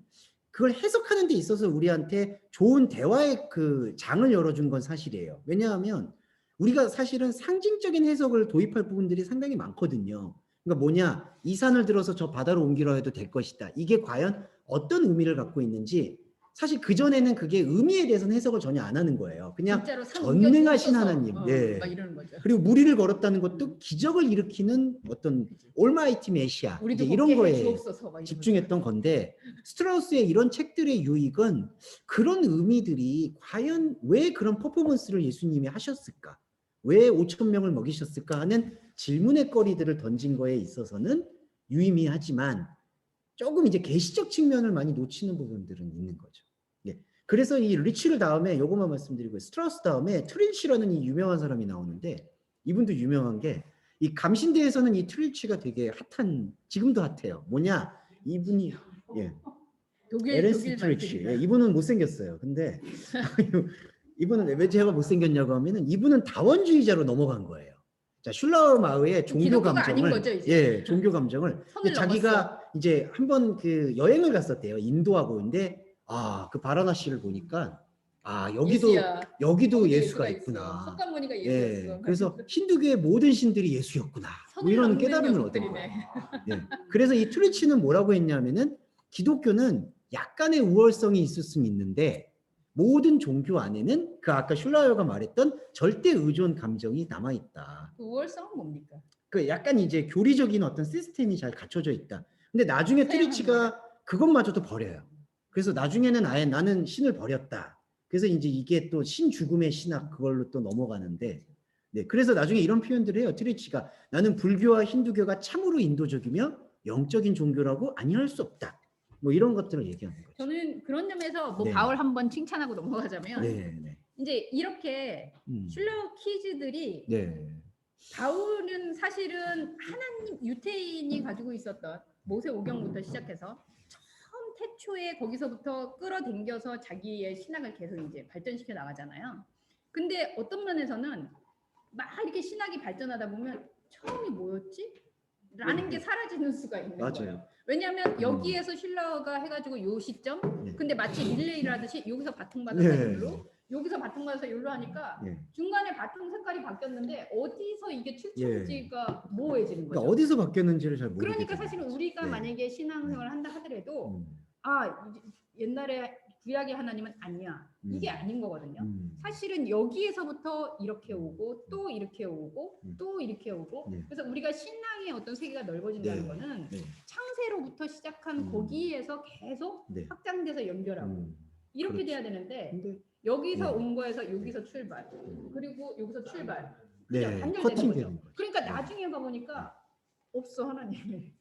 그걸 해석하는 데 있어서 우리한테 좋은 대화의 그 장을 열어준 건 사실이에요. 왜냐하면 우리가 사실은 상징적인 해석을 도입할 부분들이 상당히 많거든요. 그러니까 뭐냐, 이 산을 들어서 저 바다로 옮기려 해도 될 것이다. 이게 과연 어떤 의미를 갖고 있는지 사실 그전에는 그게 의미에 대해서는 해석을 전혀 안 하는 거예요. 그냥 진짜로 산 전능하신 옮겨서, 하나님. 네. 막 이러는 거죠. 그리고 무리를 걸었다는 것도 기적을 일으키는 어떤 올마이티 메시아 우리도 이제 이런 걷게 거에 해주옵소서, 막 이러면서. 집중했던 건데 스트라우스의 이런 책들의 유익은 그런 의미들이 과연 왜 그런 퍼포먼스를 예수님이 하셨을까? 왜 5천 명을 먹이셨을까 하는 질문의 거리들을 던진 거에 있어서는 유의미하지만 조금 이제 계시적 측면을 많이 놓치는 부분들은 있는 거죠. 예. 그래서 이 리치를 다음에 요것만 말씀드리고 스트라우스 다음에 트릴치라는 이 유명한 사람이 나오는데 이분도 유명한 게 이 감신대에서는 이 트릴치가 되게 핫한 지금도 핫해요. 뭐냐? 이분이 예. 에렌스 트릴치. 예, 이분은 못생겼어요. 근데 이분은 왜 제가 못생겼냐고 하면은 이분은 다원주의자로 넘어간 거예요. 자, 슐라우마우의 종교 기독교가 아닌 감정을 거죠, 이제. 예, 종교 감정을 선을 자기가 넘었어. 이제 한번 그 여행을 갔었대요. 인도하고. 근데 그 바라나시를 보니까 여기도 예수야. 여기도 거기도 예수가 있어. 있구나. 석가모니가 예. 예수였어. 그래서 힌두교의 모든 신들이 예수였구나. 뭐 선을 이런 넘는 깨달음을 얻은 녀석들이네. 거예요. 예. 그래서 이 트리치는 뭐라고 했냐면은 기독교는 약간의 우월성이 있을 수는 있는데 모든 종교 안에는 그 아까 슐라이어가 말했던 절대 의존 감정이 남아 있다. 그 우월성은 뭡니까? 그 약간 이제 교리적인 어떤 시스템이 잘 갖춰져 있다. 근데 나중에 서양은 트리치가 그것마저도 버려요. 그래서 나중에는 아예 나는 신을 버렸다. 그래서 이제 이게 또 신 죽음의 신학 그걸로 또 넘어가는데, 네, 그래서 나중에 이런 표현들을 해요. 트리치가 나는 불교와 힌두교가 참으로 인도적이며 영적인 종교라고 아니할 수 없다. 뭐 이런 것들을 얘기하는 거죠. 저는 그런 점에서 뭐 네. 바울 한번 칭찬하고 넘어가자면 네, 네, 이제 이렇게 슐러 퀴즈들이 네, 바울은 사실은 하나님 유태인이 가지고 있었던 모세 오경부터 시작해서 처음 태초에 거기서부터 끌어당겨서 자기의 신학을 계속 이제 발전시켜 나가잖아요. 근데 어떤 면에서는 막 이렇게 신학이 발전하다 보면 처음이 뭐였지? 라는 게 사라지는 수가 있는 맞아요. 거예요. 왜냐하면 여기에서 슐러가 해가지고 요 시점, 네. 근데 마치 릴레이를 하듯이 여기서 바통받아서 네. 여기로, 여기서 바통받아서 여기로 하니까 네. 중간에 바통 색깔이 바뀌었는데 어디서 이게 예. 출처지가 모호해지는 거죠. 그러니까 어디서 바뀌었는지를 잘 모르겠어요. 그러니까 사실은 우리가 네. 만약에 신앙생활을 한다 하더라도 이제 옛날에 구약의 하나님은 아니야. 이게 아닌 거거든요. 사실은 여기에서부터 이렇게 오고 또 이렇게 오고 또 이렇게 오고 네. 그래서 우리가 신앙의 어떤 세계가 넓어진다는 네. 거는 네. 창세로부터 시작한 거기에서 계속 네. 확장돼서 연결하고 이렇게 그렇죠. 돼야 되는데 근데 여기서 네. 온 거에서 여기서 출발 그리고 여기서 출발 네, 그죠? 단절되는 커팅되는 거죠. 거죠. 그러니까 네. 나중에 가보니까 없어 하나님이.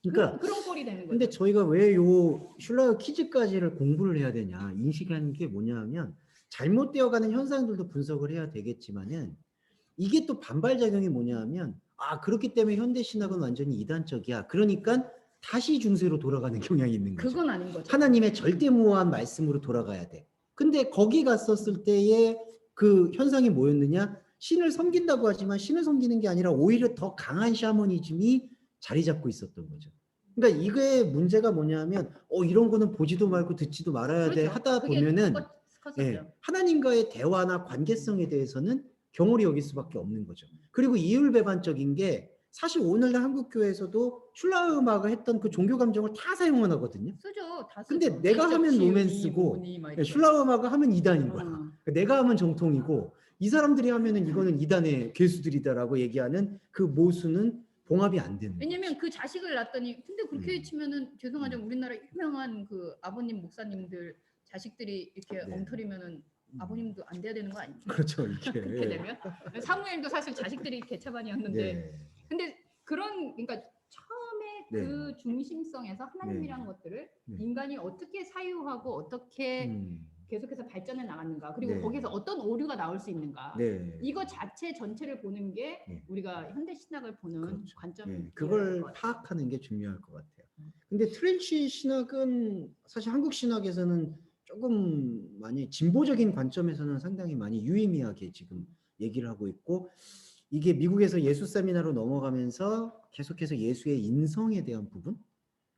그러니까 그런 꼴이 되는 거죠. 근데 저희가 왜 요 슐라이어 퀴즈까지를 공부를 해야 되냐 인식하는 게 뭐냐면 잘못되어가는 현상들도 분석을 해야 되겠지만은 이게 또 반발작용이 뭐냐면 그렇기 때문에 현대 신학은 완전히 이단적이야. 그러니까 다시 중세로 돌아가는 경향이 있는 거죠. 그건 아닌 거죠. 하나님의 절대무한 말씀으로 돌아가야 돼. 근데 거기 갔었을 때의 그 현상이 뭐였느냐? 신을 섬긴다고 하지만 신을 섬기는 게 아니라 오히려 더 강한 샤머니즘이 자리 잡고 있었던 거죠. 그러니까 이게 문제가 뭐냐면 이런 거는 보지도 말고 듣지도 말아야 돼 그렇죠. 하다 그게 보면은 컸었죠. 하나님과의 대화나 관계성에 대해서는 경홀히 여길 수밖에 없는 거죠. 그리고 이율배반적인 게 사실 오늘날 한국 교회에서도 슐라우마가 했던 그 종교 감정을 다 사용을 하거든요. 쓰죠. 다 쓰죠. 근데 내가 하면 지위, 로맨스고 뭐니, 막 이렇게. 슐라우마가 하면 이단인 거야. 어. 내가 하면 정통이고 이 사람들이 하면은 이거는 이단의 괴수들이다라고 얘기하는 그 모수는 봉합이 안 되는 왜냐면 거지. 그 자식을 낳았더니 근데 그렇게 치면은 죄송하지만 우리나라 유명한 그 아버님 목사님들 자식들이 이렇게 네. 엉터리면은 아버님도 안 돼야 되는 거 아닙니까? 그렇죠, 이게. 그렇게 되면 사무엘도 사실 자식들이 개차반이었는데 네. 근데 그런 그러니까 처음에 네. 그 중심성에서 하나님이란 네. 것들을 네. 인간이 어떻게 사유하고 어떻게 계속해서 발전해 나갔는가 그리고 네. 거기서 어떤 오류가 나올 수 있는가 네. 이거 자체 전체를 보는 게 네. 우리가 현대 신학을 보는 그렇죠. 관점이 네. 그걸 파악하는 게 중요할 것 같아요. 근데 트렌치 신학은 사실 한국 신학에서는 조금 많이 진보적인 관점에서는 상당히 많이 유의미하게 지금 얘기를 하고 있고 이게 미국에서 예수 세미나로 넘어가면서 계속해서 예수의 인성에 대한 부분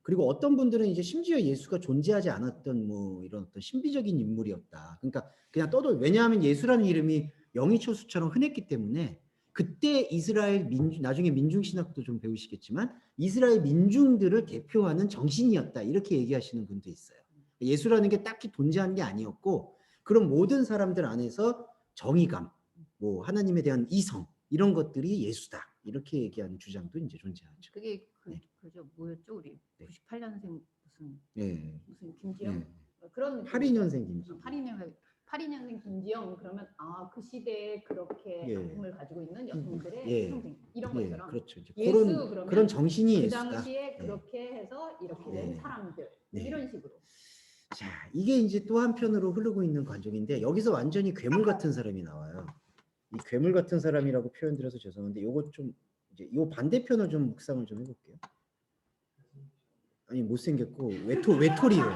그리고 어떤 분들은 이제 심지어 예수가 존재하지 않았던 뭐 이런 어떤 신비적인 인물이었다. 그러니까 그냥 왜냐하면 예수라는 이름이 영이초수처럼 흔했기 때문에 그때 이스라엘 나중에 민중신학도 좀 배우시겠지만 이스라엘 민중들을 대표하는 정신이었다. 이렇게 얘기하시는 분도 있어요. 예수라는 게 딱히 존재한 게 아니었고 그런 모든 사람들 안에서 정의감, 뭐 하나님에 대한 이성 이런 것들이 예수다. 이렇게 얘기하는 주장도 이제 존재하죠. 그게 네. 그죠 뭐였죠 우리 네. 98년생 무슨 네. 무슨 김지영 네. 그런 82년생 김지. 82년생 김지영 그러면 그 시대에 그렇게 예. 작품을 가지고 있는 여성들의 예. 성생 이런 예, 것처럼 그렇죠. 이제 예수 그런 그러면 정신이 그 예수다. 당시에 예. 그렇게 해서 이렇게 된 예. 사람들 네. 이런 식으로 자, 이게 이제 또 한편으로 흐르고 있는 관종인데 여기서 완전히 괴물 같은 사람이 나와요. 이 괴물 같은 사람이라고 표현드려서 죄송한데 요거 좀 이제 요 반대편을 좀 묵상을 좀 해볼게요. 아니 못생겼고 외톨이에요.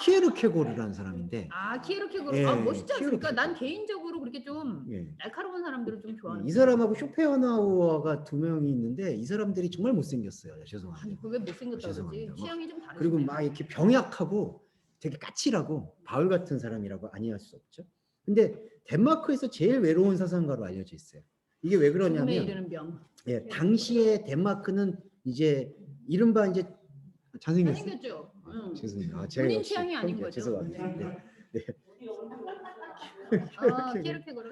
키에르케고르라는 사람인데. 키에르케고르 예, 멋있지 않습니까? 키에르케고르. 난 개인적으로 그렇게 좀 예. 날카로운 사람들을 좀 좋아하는 이 사람하고 쇼펜하우어가 두 명이 있는데 이 사람들이 정말 못생겼어요. 죄송합니다. 아니 그왜 못생겼다 그러지? 죄송합니다. 취향이 좀 다르시네. 그리고 막 이렇게 병약하고 되게 까칠하고 바울 같은 사람이라고 아니할 수 없죠. 근데 덴마크에서 제일 외로운 사상가로 알려져 있어요. 이게 왜 죽음에 그러냐면 이르는 병. 예, 당시에 덴마크는 이제 이른바 이제 잘생겼어요. 잘생겼죠. 응. 죄송해요. 제가 본인 역시 취향이 아닌 거죠. 죄송합니다. 네. 네. 키에르케고르.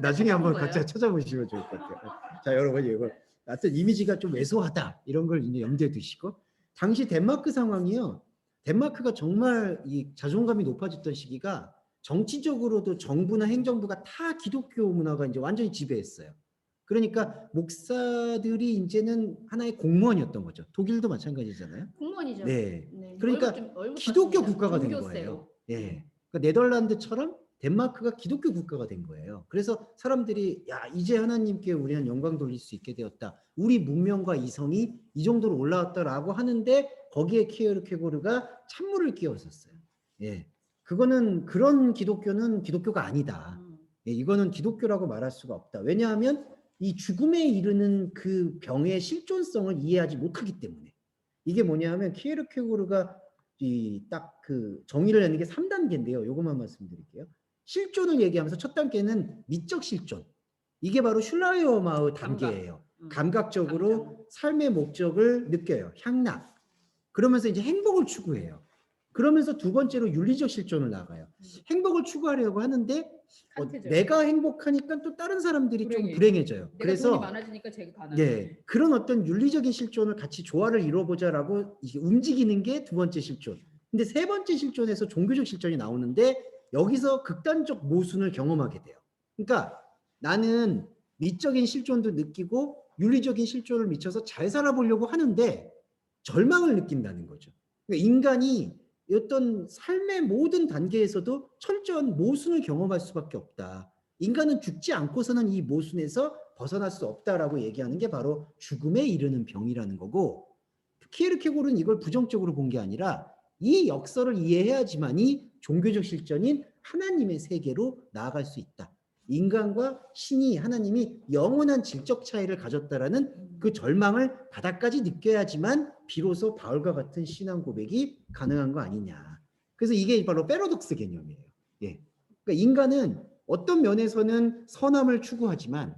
나중에 한번 거예요? 각자 찾아보시면 좋을 것 같아요. 자, 여러분 이거 하여튼 이미지가 좀 왜소하다 이런 걸 이제 염두에 두시고 당시 덴마크 상황이요. 덴마크가 정말 이 자존감이 높아졌던 시기가 정치적으로도 정부나 행정부가 다 기독교 문화가 이제 완전히 지배했어요. 그러니까 목사들이 이제는 하나의 공무원이었던 거죠. 독일도 마찬가지잖아요. 공무원이죠. 네. 네. 그러니까 월급 기독교 받습니다. 국가가 된 종교세요. 거예요. 예. 그러니까 네덜란드처럼 덴마크가 기독교 국가가 된 거예요. 그래서 사람들이 야 이제 하나님께 우리는 영광 돌릴 수 있게 되었다. 우리 문명과 이성이 이 정도로 올라왔다라고 하는데 거기에 키에르케고르가 찬물을 끼얹었어요. 예, 그거는 그런 기독교는 기독교가 아니다. 예, 이거는 기독교라고 말할 수가 없다. 왜냐하면 이 죽음에 이르는 그 병의 실존성을 이해하지 못하기 때문에 이게 뭐냐면 키에르케고르가 이 딱 그 정의를 내는 게 3단계인데요. 요것만 말씀드릴게요. 실존을 얘기하면서 첫 단계는 미적 실존. 이게 바로 슐라이어마의 단계예요. 감각적으로 감정. 삶의 목적을 느껴요. 향락. 그러면서 이제 행복을 추구해요. 그러면서 두 번째로 윤리적 실존을 나가요. 행복을 추구하려고 하는데 내가 행복하니까 또 다른 사람들이 좀 불행해져요. 내가 그래서 돈이 많아지니까 제가 가난해. 예, 그런 어떤 윤리적인 실존을 같이 조화를 이루어보자라고 이게 움직이는 게 두 번째 실존. 근데 세 번째 실존에서 종교적 실존이 나오는데 여기서 극단적 모순을 경험하게 돼요. 그러니까 나는 미적인 실존도 느끼고 윤리적인 실존을 미쳐서 잘 살아보려고 하는데 절망을 느낀다는 거죠. 그러니까 인간이 어떤 삶의 모든 단계에서도 철저한 모순을 경험할 수밖에 없다. 인간은 죽지 않고서는 이 모순에서 벗어날 수 없다라고 얘기하는 게 바로 죽음에 이르는 병이라는 거고 키에르케고르는 이걸 부정적으로 본 게 아니라 이 역설을 이해해야지만이 종교적 실존인 하나님의 세계로 나아갈 수 있다. 인간과 신이 하나님이 영원한 질적 차이를 가졌다라는 그 절망을 바닥까지 느껴야지만 비로소 바울과 같은 신앙 고백이 가능한 거 아니냐. 그래서 이게 바로 패러독스 개념이에요. 예. 그러니까 인간은 어떤 면에서는 선함을 추구하지만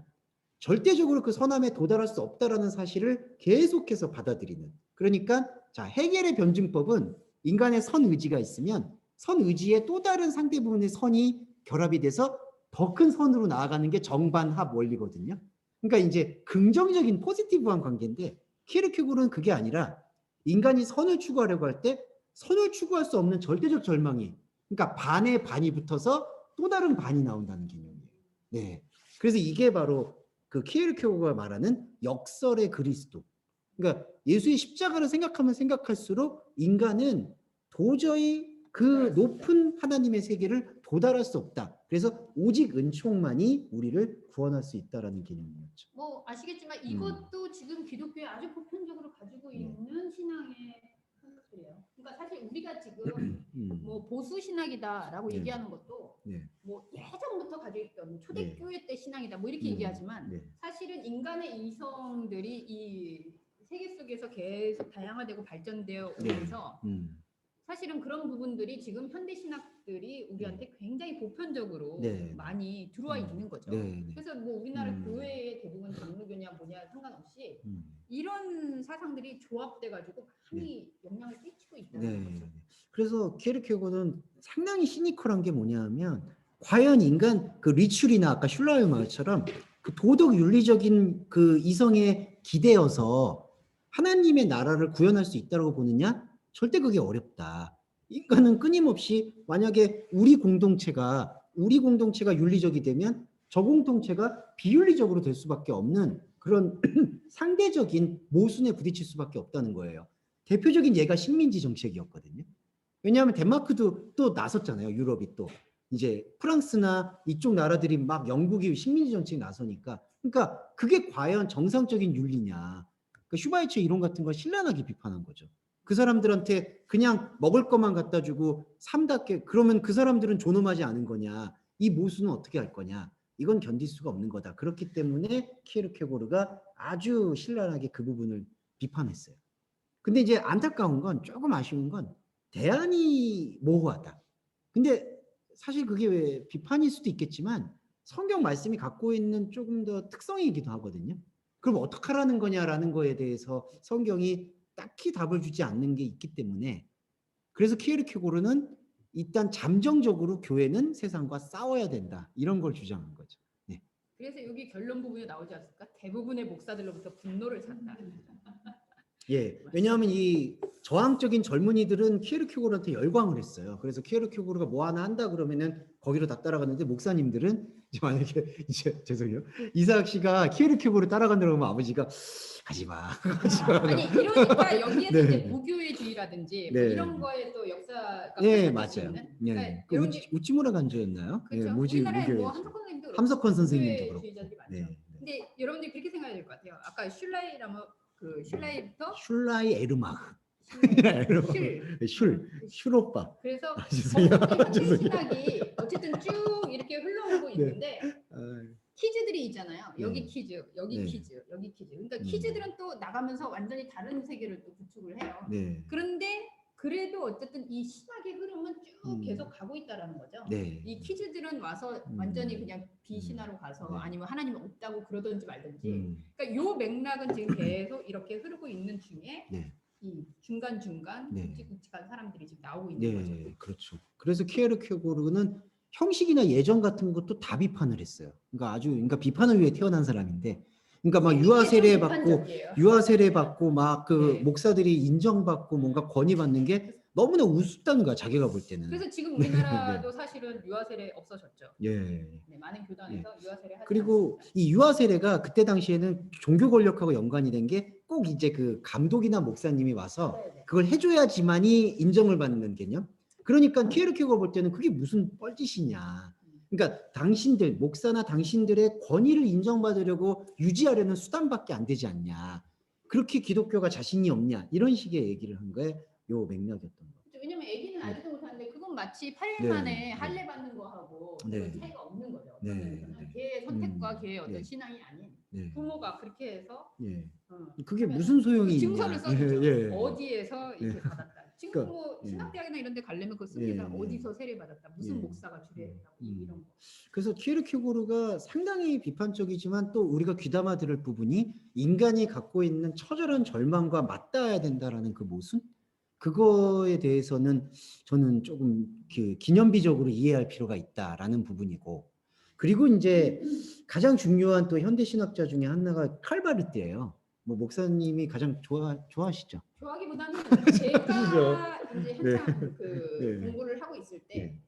절대적으로 그 선함에 도달할 수 없다라는 사실을 계속해서 받아들이는. 그러니까 자 해겔의 변증법은 인간의 선의지가 있으면 선의지의 또 다른 상대 부분의 선이 결합이 돼서 더 큰 선으로 나아가는 게 정반합 원리거든요. 그러니까 이제 긍정적인 포지티브한 관계인데 키에르케고르는 그게 아니라 인간이 선을 추구하려고 할 때 선을 추구할 수 없는 절대적 절망이 그러니까 반에 반이 붙어서 또 다른 반이 나온다는 개념이에요. 네. 그래서 이게 바로 그 키에르케고르가 말하는 역설의 그리스도. 그러니까 예수의 십자가를 생각하면 생각할수록 인간은 도저히 그 높은 하나님의 세계를 도달할 수 없다. 그래서 오직 은총만이 우리를 구원할 수 있다라는 개념이었죠. 뭐 아시겠지만 이것도 지금 기독교에 아주 보편적으로 가지고 있는 신앙의 성격들이에요. 그러니까 사실 우리가 지금 뭐 보수 신학이다라고 네. 얘기하는 것도 네. 뭐 예전부터 가지고 있던 초대교회 때 신앙이다 뭐 이렇게 네. 얘기하지만 네. 사실은 인간의 이성들이 이 세계 속에서 계속 다양화되고 발전되어 오면서 사실은 그런 부분들이 지금 현대 신학들이 우리한테 굉장히 보편적으로 네. 많이 들어와 있는 거죠. 네. 그래서 뭐 우리나라 교회의 대부분 장로교냐 뭐냐 상관없이 이런 사상들이 조합돼 가지고 많이 영향을 끼치고 있다는 네. 거죠. 그래서 키에르케고르는 상당히 시니컬한 게 뭐냐면 과연 인간 그 리출이나 아까 슐라의 말처럼 그 도덕 윤리적인 그 이성에 기대어서 하나님의 나라를 구현할 수 있다고 보느냐? 절대 그게 어렵다. 인간은 끊임없이 만약에 우리 공동체가 윤리적이 되면 저 공동체가 비윤리적으로 될 수밖에 없는 그런 상대적인 모순에 부딪힐 수밖에 없다는 거예요. 대표적인 예가 식민지 정책이었거든요. 왜냐하면 덴마크도 또 나섰잖아요. 유럽이 또 이제 프랑스나 이쪽 나라들이 막 영국이 식민지 정책이 나서니까 그러니까 그게 과연 정상적인 윤리냐. 그 슈바이처 이론 같은 걸 신랄하게 비판한 거죠. 그 사람들한테 그냥 먹을 것만 갖다 주고 삶답게 그러면 그 사람들은 존엄하지 않은 거냐. 이 모순은 어떻게 할 거냐. 이건 견딜 수가 없는 거다. 그렇기 때문에 키에르케고르가 아주 신랄하게 그 부분을 비판했어요. 근데 이제 안타까운 건 조금 아쉬운 건 대안이 모호하다. 근데 사실 그게 왜 비판일 수도 있겠지만 성경 말씀이 갖고 있는 조금 더 특성이기도 하거든요. 그럼 어떻게 하라는 거냐라는 거에 대해서 성경이 딱히 답을 주지 않는 게 있기 때문에 그래서 키에르케고르는 일단 잠정적으로 교회는 세상과 싸워야 된다. 이런 걸 주장한 거죠. 네. 그래서 여기 결론 부분에 나오지 않습니까? 대부분의 목사들로부터 분노를 샀다. 예, 왜냐하면 이 저항적인 젊은이들은 키에르케고르한테 열광을 했어요. 그래서 키에르케고르가 뭐 하나 한다 그러면은 거기로 다 따라갔는데 목사님들은 이제 만약에 이제 죄송해요 이삭 씨가 키에르케고르 따라간다고 하면 아버지가 하지 마, 하지 마. 아니 이러니까 여기에서 네. 이제 무교회주의라든지 뭐 네. 이런 거에 또 역사가 예, 파생될 수 맞아요. 있는. 예, 그러니까 그 우찌무라 간주였나요? 그렇죠. 예, 우리나라에 뭐 무교회주의. 함석헌 선생님도 그렇고 함석헌 선생님도 그렇고. 무교회주의자들이 많죠. 네. 근데 여러분들이 그렇게 생각해야 될 것 같아요. 아까 슐라이라면 그 슐라이부터 슐라이 에르마흐. 슐 오빠. 그래서 죄송해요. 현대 신학이 어쨌든 쭉 이렇게 흘러오고 있는데 아, 키즈들이 있잖아요. 여기 네. 키즈, 여기 네. 키즈, 여기 키즈. 그러니까 키즈들은 또 나가면서 완전히 다른 세계를 또 구축을 해요. 네. 그런데 그래도 어쨌든 이 신학의 흐름은 쭉 계속 가고 있다라는 거죠. 네. 이 키즈들은 와서 완전히 그냥 비신화로 가서 네. 아니면 하나님이 없다고 그러든지 말든지. 그러니까 요 맥락은 지금 계속 이렇게 흐르고 있는 중에 네. 이 중간중간 네. 굵직굵직한 사람들이 지금 나오고 있는 거죠. 네, 그렇죠. 그래서 키에르케고르는 형식이나 예전 같은 것도 다 비판을 했어요. 그러니까 비판을 위해 태어난 사람인데, 그러니까 막 유아 세례 받고 막 그 네. 목사들이 인정받고 뭔가 권위받는 게 너무나 우습다는 거야, 자기가 볼 때는. 그래서 지금 우리나라도 사실은 유아 세례 없어졌죠. 예. 네, 많은 교단에서 유아 세례 하지 그리고 않습니다. 이 유아 세례가 그때 당시에는 종교 권력하고 연관이 된 게 꼭 이제 그 감독이나 목사님이 와서 네네. 그걸 해줘야지만이 인정을 받는 개념. 그러니까 키에르케고르가 볼 때는 그게 무슨 뻘짓이냐. 그러니까 당신들 목사나 당신들의 권위를 인정받으려고 유지하려는 수단밖에 안 되지 않냐. 그렇게 기독교가 자신이 없냐. 이런 식의 얘기를 한 거에 요 맥락이었던 거. 왜냐면 아기는 알지도 못하는데 그건 마치 8일 네, 만에 네. 할례 받는 거하고 네. 별 차이가 없는 거죠. 네, 그러면서는 네. 걔의 선택과 걔의 어떤 네. 신앙이 아닌 네. 부모가 그렇게 해서 예. 어, 그게 하면 무슨 소용이 증서를 있냐. 써주죠. 예. 어디에서 이렇게 예. 받았다. 지금 그러니까, 뭐 예. 신학대학이나 이런 데 가려면 그거 씁니다. 예. 어디서 세례 받았다. 무슨 예. 목사가 주례했다고 이런 거. 그래서 키에르케고르가 상당히 비판적이지만 또 우리가 귀담아 들을 부분이 인간이 갖고 있는 처절한 절망과 맞닿아야 된다라는 그 모순? 그거에 대해서는 저는 조금 그 기념비적으로 이해할 필요가 있다라는 부분이고 그리고 이제 가장 중요한 또 현대 신학자 중에 하나가 칼바르트예요. 뭐 목사님이 가장 좋아하시죠? 좋아하기보다는 그죠? 제가 이제 네. 한참 그 네. 공부를 하고 있을 때 네.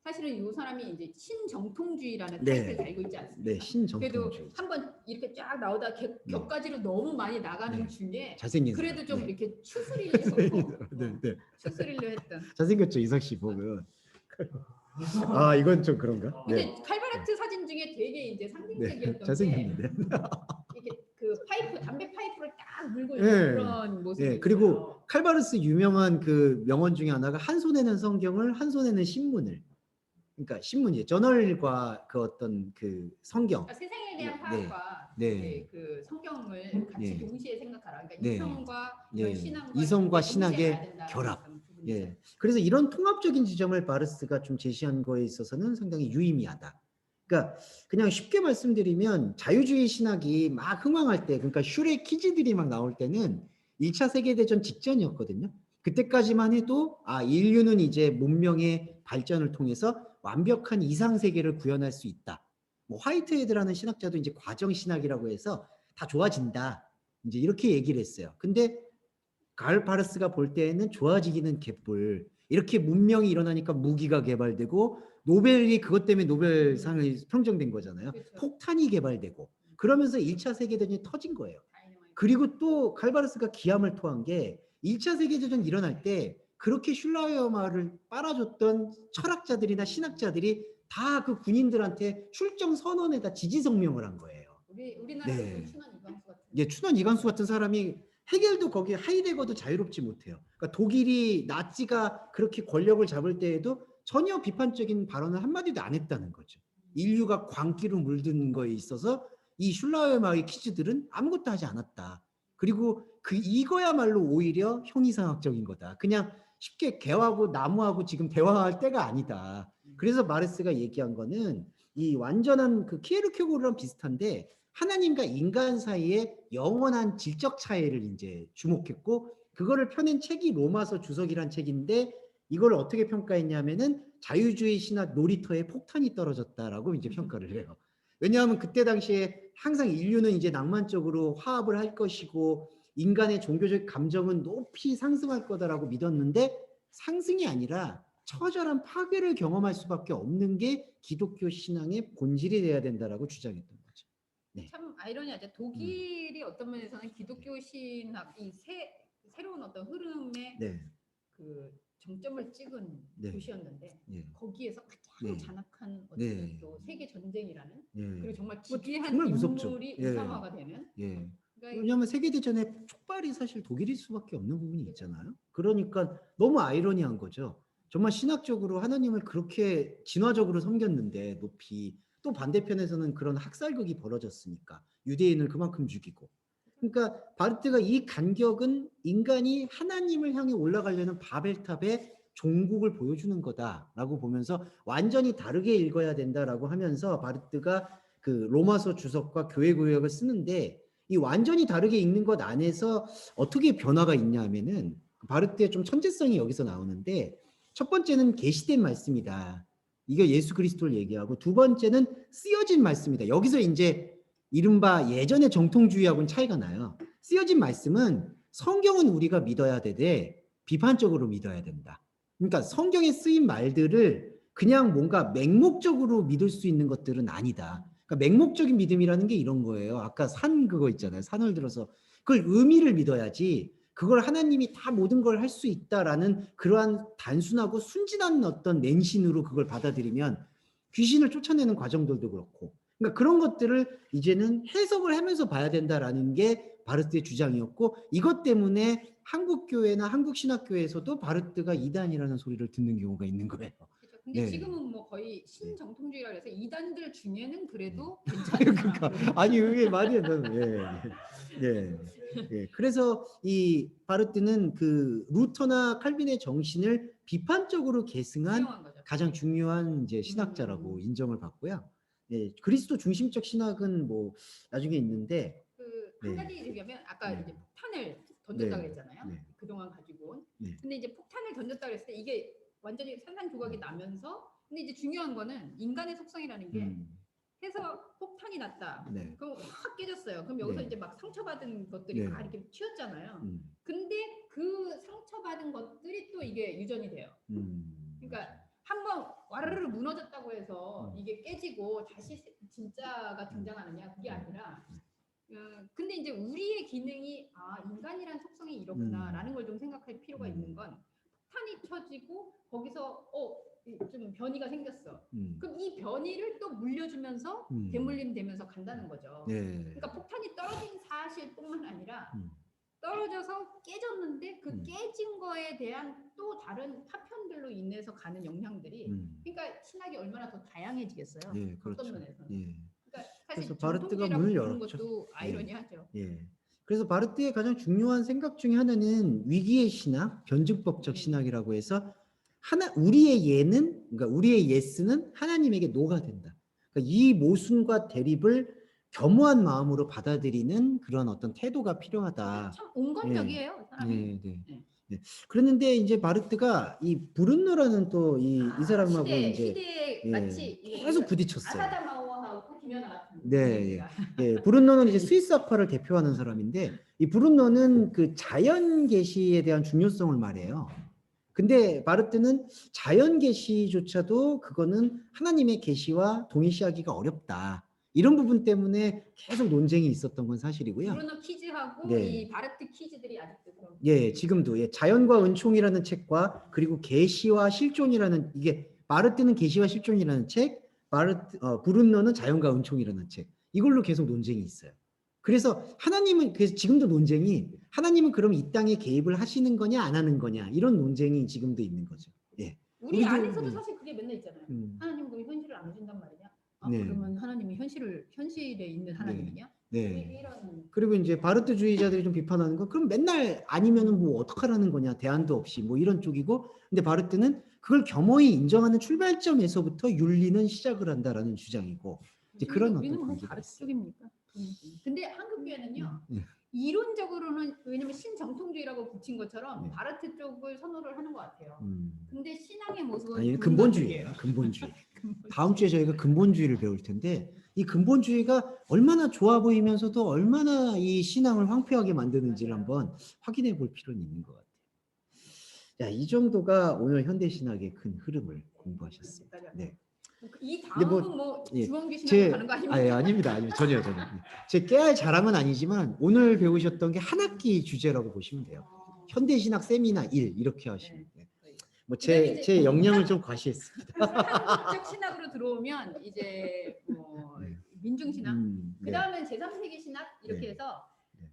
사실은 이 사람이 이제 신정통주의라는 네. 타이틀을 달고 있지 않습니까? 네, 신정통주의. 그래도 한번 이렇게 쫙 나오다 격가지로 너무 많이 나가는 네. 중에 잘생긴 그래도 사람. 좀 네. 이렇게 추스리려고 네. 추스리려 했던. 잘생겼죠, 이삭 씨 보면. 아, 이건 좀 그런가? 근데 네. 칼바르트 사진 중에 되게 이제 상징적이었던 게 잘생겼는데. 이렇게 그 파이프 담배 파이프를 딱 물고 네. 있는 그런 모습이 네, 있어요. 그리고 칼바르스 유명한 그 명언 중에 하나가 한 손에는 성경을, 한 손에는 신문을. 그러니까 신문이에요. 저널과 그 어떤 그 성경. 그러니까 세상에 대한 네. 파악과 네. 이제 그 성경을 같이 네. 동시에 생각하라. 그러니까 네. 이성과 네. 신앙과 이성과 동시에 가야 신학의 된다는 결합. 그런 부분이죠. 예. 그래서 이런 통합적인 지점을 바르스가 좀 제시한 거에 있어서는 상당히 유의미하다. 그러니까 그냥 쉽게 말씀드리면 자유주의 신학이 막 흥왕할 때, 그러니까 슈레 키즈들이 막 나올 때는 1차 세계대전 직전이었거든요. 그때까지만 해도 인류는 이제 문명의 발전을 통해서 완벽한 이상 세계를 구현할 수 있다. 뭐 화이트헤드라는 신학자도 이제 과정 신학이라고 해서 다 좋아진다. 이제 이렇게 얘기를 했어요. 근데 가을바르스가 볼 때에는 좋아지기는 개뿔. 이렇게 문명이 일어나니까 무기가 개발되고 노벨이 그것 때문에 노벨상을 평정된 거잖아요. 그렇죠. 폭탄이 개발되고 그러면서 1차 세계대전이 터진 거예요. 그리고 또 칼바르스가 기함을 토한 게 1차 세계대전 일어날 때 그렇게 슐라이어마를 빨아줬던 철학자들이나 신학자들이 다 그 군인들한테 출정 선언에다 지지 성명을 한 거예요. 우리나라도 네. 춘원 이광수 같은. 예, 춘원 이광수 같은 사람이 헤겔도 거기 하이데거도 자유롭지 못해요. 그러니까 독일이 나치가 그렇게 권력을 잡을 때에도 전혀 비판적인 발언을 한마디도 안 했다는 거죠. 인류가 광기로 물든 거에 있어서 이 슐라이어마의 키즈들은 아무것도 하지 않았다. 그리고 이거야말로 오히려 형이상학적인 거다. 그냥 쉽게 개하고 나무하고 지금 대화할 때가 아니다. 그래서 마르스가 얘기한 거는 이 완전한 그 키에르케고르랑 비슷한데 하나님과 인간 사이의 영원한 질적 차이를 이제 주목했고 그거를 펴낸 책이 로마서 주석이란 책인데 이걸 어떻게 평가했냐면은 자유주의 신학 놀이터에 폭탄이 떨어졌다라고 이제 평가를 해요. 왜냐하면 그때 당시에 항상 인류는 이제 낭만적으로 화합을 할 것이고 인간의 종교적 감정은 높이 상승할 거다라고 믿었는데 상승이 아니라 처절한 파괴를 경험할 수밖에 없는 게 기독교 신앙의 본질이 돼야 된다라고 주장했던 거죠. 네. 참 아이러니하죠. 독일이 어떤 면에서는 기독교 신학 이 새로운 어떤 흐름의 네. 그 정점을 찍은 네. 도시였는데 네. 거기에서 가장 네. 잔악한 어떤 네. 또 세계 전쟁이라는 네. 그리고 정말 기이한 정말 무섭죠. 인물이 예. 우상화가 되는. 예. 그러니까 왜냐하면 세계대전의 촉발이 사실 독일일 수밖에 없는 부분이 있잖아요. 그러니까 너무 아이러니한 거죠. 정말 신학적으로 하나님을 그렇게 진화적으로 섬겼는데 높이 또 반대편에서는 그런 학살극이 벌어졌으니까 유대인을 그만큼 죽이고. 그러니까 바르트가 이 간격은 인간이 하나님을 향해 올라가려는 바벨탑의 종국을 보여주는 거다라고 보면서 완전히 다르게 읽어야 된다라고 하면서 바르트가 그 로마서 주석과 교회 구역을 쓰는데 이 완전히 다르게 읽는 것 안에서 어떻게 변화가 있냐 하면은 바르트의 좀 천재성이 여기서 나오는데 첫 번째는 계시된 말씀이다. 이게 예수 그리스도를 얘기하고 두 번째는 쓰여진 말씀이다. 여기서 이제 이른바 예전의 정통주의하고는 차이가 나요. 쓰여진 말씀은 성경은 우리가 믿어야 되되 비판적으로 믿어야 된다. 그러니까 성경에 쓰인 말들을 그냥 뭔가 맹목적으로 믿을 수 있는 것들은 아니다. 그러니까 맹목적인 믿음이라는 게 이런 거예요. 아까 산 그거 있잖아요. 산을 들어서 그걸 의미를 믿어야지 그걸 하나님이 다 모든 걸 할 수 있다라는 그러한 단순하고 순진한 어떤 맹신으로 그걸 받아들이면 귀신을 쫓아내는 과정들도 그렇고 그러니까 그런 것들을 이제는 해석을 하면서 봐야 된다라는 게 바르트의 주장이었고 이것 때문에 한국교회나 한국신학교에서도 바르트가 이단이라는 소리를 듣는 경우가 있는 거예요. 그렇죠. 근데 네. 지금은 뭐 거의 신정통주의라 그래서 이단들 중에는 그래도 네. 괜찮은 그러니까 사람. 아니 이게 말이 안 되는 예. 그래서 이 바르트는 그 루터나 칼빈의 정신을 비판적으로 계승한 수용한 거죠. 가장 중요한 이제 신학자라고 인정을 받고요. 예, 그리스도 중심적 신학은 뭐 나중에 있는데 그 한 네. 가지 얘기하면 아까 네. 이제 폭탄을 던졌다 네. 그랬잖아요. 네. 그동안 가지고 온. 네. 근데 이제 폭탄을 던졌다 그랬을 때 이게 완전히 산산조각이 나면서 근데 이제 중요한 거는 인간의 속성이라는 게 해서 폭탄이 났다. 네. 그럼 확 깨졌어요. 그럼 여기서 네. 이제 막 상처받은 것들이 네. 다 이렇게 튀었잖아요. 음. 근데 그 상처받은 것들이 또 이게 유전이 돼요. 그러니까 한번 와르르 무너졌다고 해서 이게 깨지고 다시 진짜가 등장하느냐 그게 아니라 근데 이제 우리의 기능이 인간이란 속성이 이렇구나라는 걸 좀 생각할 필요가 있는 건 폭탄이 쳐지고 거기서 좀 변이가 생겼어. 그럼 이 변이를 또 물려주면서 대물림 되면서 간다는 거죠. 네. 그러니까 폭탄이 떨어진 사실뿐만 아니라 떨어져서 깨졌는데 그 깨진 거에 대한 또 다른 파편들로 인해서 가는 영향들이 그러니까 신학이 얼마나 더 다양해지겠어요. 예, 어떤 그렇죠. 면에서는. 예. 그러니까 사실 그래서 바르트가 전통주의라고 문을 부르는 열었죠. 것도 아이러니하죠. 예. 그래서 바르트의 가장 중요한 생각 중에 하나는 위기의 신학, 변증법적 신학이라고 해서 우리의 예는, 그러니까 우리의 예스는 하나님에게 노가된다. 그러니까 이 모순과 대립을 겸허한 마음으로 받아들이는 그런 어떤 태도가 필요하다. 참 온건적이에요, 사람이. 네. 그랬는데 이제 바르트가 이 브룬노라는 또 이 사람하고 시대에 마치 계속 부딪혔어요. 아사다마오하고 김연아 같은. 네, 브룬노는 이제 스위스 학파를 대표하는 사람인데 이 브룬노는 그 자연 계시에 대한 중요성을 말해요. 근데 바르트는 자연 계시조차도 그거는 하나님의 계시와 동일시하기가 어렵다. 이런 부분 때문에 계속 논쟁이 있었던 건 사실이고요. 브루노 퀴즈하고 네. 이 바르트 퀴즈들이 아직도 그런. 예, 지금도 자연과 은총이라는 책과 그리고 계시와 실존이라는 이게 바르트는 계시와 실존이라는 책, 브룬노는 자연과 은총이라는 책. 이걸로 계속 논쟁이 있어요. 그래서 그래서 지금도 논쟁이 하나님은 그럼 이 땅에 개입을 하시는 거냐 안 하는 거냐 이런 논쟁이 지금도 있는 거죠. 예. 우리 안에서도 사실 그게 맨날 있잖아요. 하나님은 그럼 현실을 안 해준단 말이냐? 네. 그러면 하나님이 현실에 있는 하나님이냐? 네. 이런. 그리고 이제 바르트주의자들이 좀 비판하는 건 그럼 맨날 아니면은 뭐 어떡하라는 거냐 대안도 없이 뭐 이런 쪽이고 근데 바르트는 그걸 겸허히 인정하는 출발점에서부터 윤리는 시작을 한다라는 주장이고 이제 그런 어떤 관계가 바르트 쪽입니까? 근데 한국교회는요. 네. 이론적으로는 왜냐면 신정통주의라고 붙인 것처럼 네. 바르트 쪽을 선호를 하는 것 같아요. 근데 신앙의 모습은 아니 근본주의예요. 근본주의. 다음 주에 저희가 근본주의를 배울 텐데 이 근본주의가 얼마나 좋아 보이면서도 얼마나 이 신앙을 황폐하게 만드는지를 한번 확인해 볼 필요는 있는 것 같아요. 자, 이 정도가 오늘 현대 신학의 큰 흐름을 공부하셨습니다. 네. 이 다음은 주원규 신학으로 가는 거 아닙니까? 아닙니다. 전혀. 제 깨알 자랑은 아니지만 오늘 배우셨던 게 한 학기 주제라고 보시면 돼요. 현대 신학 세미나 1 이렇게 하시면 돼요. 뭐 제 역량을 좀 과시했습니다. 한국적 신학으로 들어오면 이제 민중 신학, 그 다음에 제3세기 신학 이렇게 해서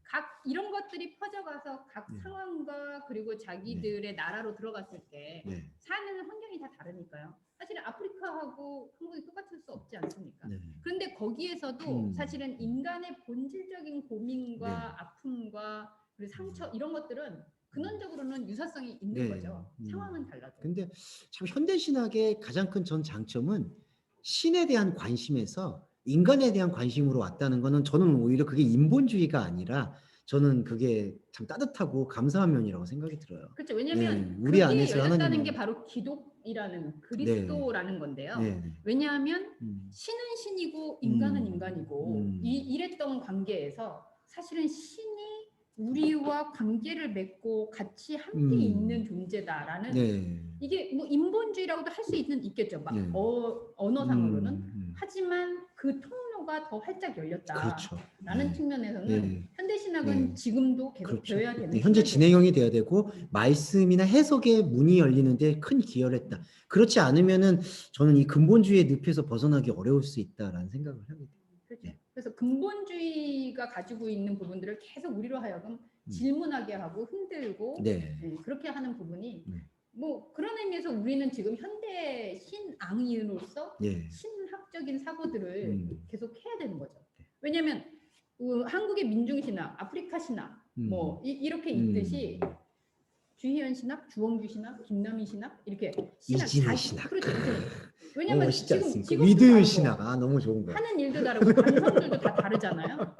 각 이런 것들이 퍼져가서 각 상황과 그리고 자기들의 나라로 들어갔을 때 사는 환경이 다 다르니까요. 사실은 아프리카하고 한국이 똑같을 수 없지 않습니까? 그런데 거기에서도 사실은 인간의 본질적인 고민과 아픔과 그리고 상처 이런 것들은 근원적으로는 유사성이 있는 거죠. 상황은 달라도. 근데 참 현대 신학의 가장 큰 전 장점은 신에 대한 관심에서 인간에 대한 관심으로 왔다는 거는 저는 오히려 그게 인본주의가 아니라 저는 그게 참 따뜻하고 감사한 면이라고 생각이 들어요. 그렇죠. 왜냐하면 우리 그게 안에서 열렸다는 게 바로 기독이라는 그리스도라는 건데요. 왜냐하면 신은 신이고 인간은 인간이고 이랬던 관계에서 사실은 신이 우리와 관계를 맺고 같이 함께 있는 존재다라는 이게 뭐 인본주의라고도 할 수 있겠죠. 막 언어상으로는. 하지만 그 통로가 더 활짝 열렸다라는 측면에서는 현대 신학은 지금도 계속 되어야 되는 현재 진행형이 돼야 되고 말씀이나 해석의 문이 열리는데 큰 기여를 했다. 그렇지 않으면은 저는 이 근본주의의 늪에서 벗어나기 어려울 수 있다라는 생각을 하게 돼요. 그렇죠. 그래서 근본주의가 가지고 있는 부분들을 계속 우리로 하여금 질문하게 하고 흔들고 그렇게 하는 부분이 뭐 그런 의미에서 우리는 지금 현대 신앙인으로서 신학적인 사고들을 계속 해야 되는 거죠. 왜냐하면 한국의 민중신학, 아프리카 신학 뭐 이렇게 있듯이 주희연 신학, 주원규 신학, 김남희 신학 이렇게 이진희 신학. 그렇죠. 왜냐면 지금 믿음의 신학 너무 좋은 거야. 하는 일도 다르고 감성들도 다 다르잖아요.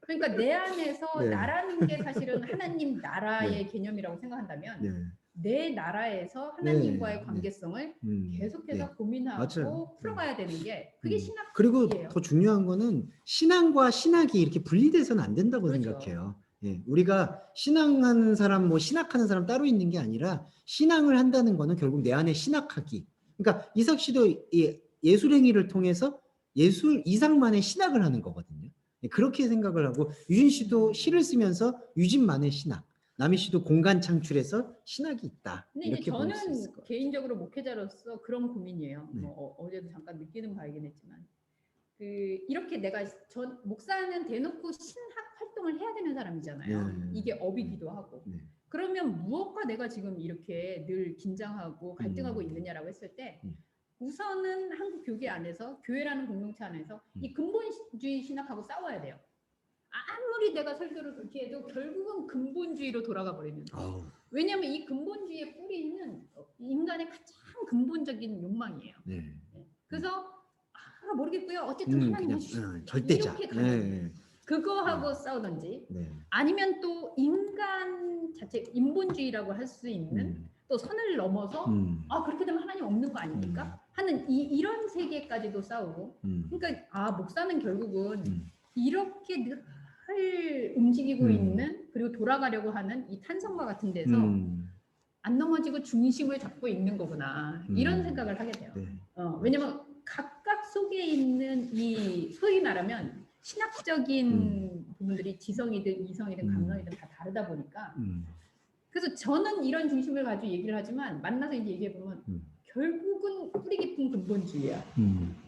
그러니까 내 안에서 나라는 게 사실은 하나님 나라의 개념이라고 생각한다면 내 나라에서 하나님과의 네. 관계성을 네. 계속해서 네. 고민하고 맞아요. 풀어가야 되는 게 그게 신학이에요. 그리고 더 중요한 거는 신앙과 신학이 이렇게 분리돼서는 안 된다고 그렇죠. 생각해요. 예, 우리가 신앙하는 사람, 뭐 신학하는 사람 따로 있는 게 아니라 신앙을 한다는 거는 결국 내 안에 신학하기. 그러니까 이석 씨도 예술 행위를 통해서 예술 이상만의 신학을 하는 거거든요. 예, 그렇게 생각을 하고 유진 씨도 시를 쓰면서 유진만의 신학. 남희 씨도 공간 창출에서 신학이 있다. 근데 이제 이렇게 볼 수 있을 저는 거예요. 개인적으로 목회자로서 그런 고민이에요. 네. 뭐 어제도 잠깐 느끼는 바이긴 했지만 그 이렇게 내가 전 목사는 대놓고 신학 활동을 해야 되는 사람이잖아요. 네. 이게 업이기도 하고. 네. 그러면 무엇과 내가 지금 이렇게 늘 긴장하고 갈등하고 있느냐라고 했을 때 우선은 한국 교계 안에서 교회라는 공동체 안에서 이 근본주의 신학하고 싸워야 돼요. 아무리 내가 설교를 그렇게 해도 결국은 근본주의로 돌아가 버리는 거예요. 왜냐하면 이 근본주의의 뿌리는 인간의 가장 근본적인 욕망이에요. 네. 그래서 모르겠고요. 어쨌든 하나님 그냥 해주시고 절대자. 이렇게 가는 네. 그거하고 싸우든지 네. 아니면 또 인간 자체 인본주의라고 할 수 있는 또 선을 넘어서 그렇게 되면 하나님 없는 거 아닙니까? 하는 이런 세계까지도 싸우고 그러니까 목사는 결국은 이렇게 늘 움직이고 있는 그리고 돌아가려고 하는 이 탄성과 같은 데서 안 넘어지고 중심을 잡고 있는 거구나 이런 생각을 하게 돼요. 네. 왜냐면 각각 속에 있는 이 소위 말하면 신학적인 부분들이 지성이든 이성이든 감성이든 다 다르다 보니까 그래서 저는 이런 중심을 가지고 얘기를 하지만 만나서 이제 얘기해 보면 결국은 뿌리 깊은 근본주의야.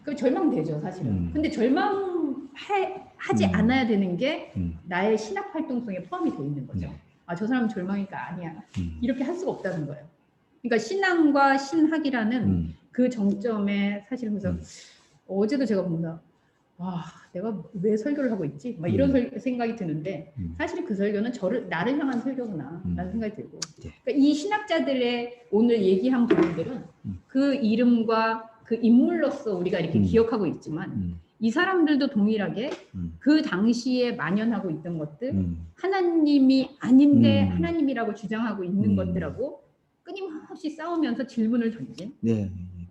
그 절망되죠 사실은. 근데 절망하지 않아야 되는 게 나의 신학 활동성에 포함이 돼 있는 거죠. 저 사람은 절망이니까 아니야. 이렇게 할 수가 없다는 거예요. 그러니까 신앙과 신학이라는 그 정점에 사실 그래서 어제도 제가 보면서 내가 왜 설교를 하고 있지? 막 이런 생각이 드는데 사실 그 설교는 나를 향한 설교구나 라는 생각이 들고 그러니까 이 신학자들의 오늘 얘기한 부분들은 그 이름과 그 인물로서 우리가 이렇게 기억하고 있지만 이 사람들도 동일하게 그 당시에 만연하고 있던 것들 하나님이 아닌데 하나님이라고 주장하고 있는 것들하고 끊임없이 싸우면서 질문을 던진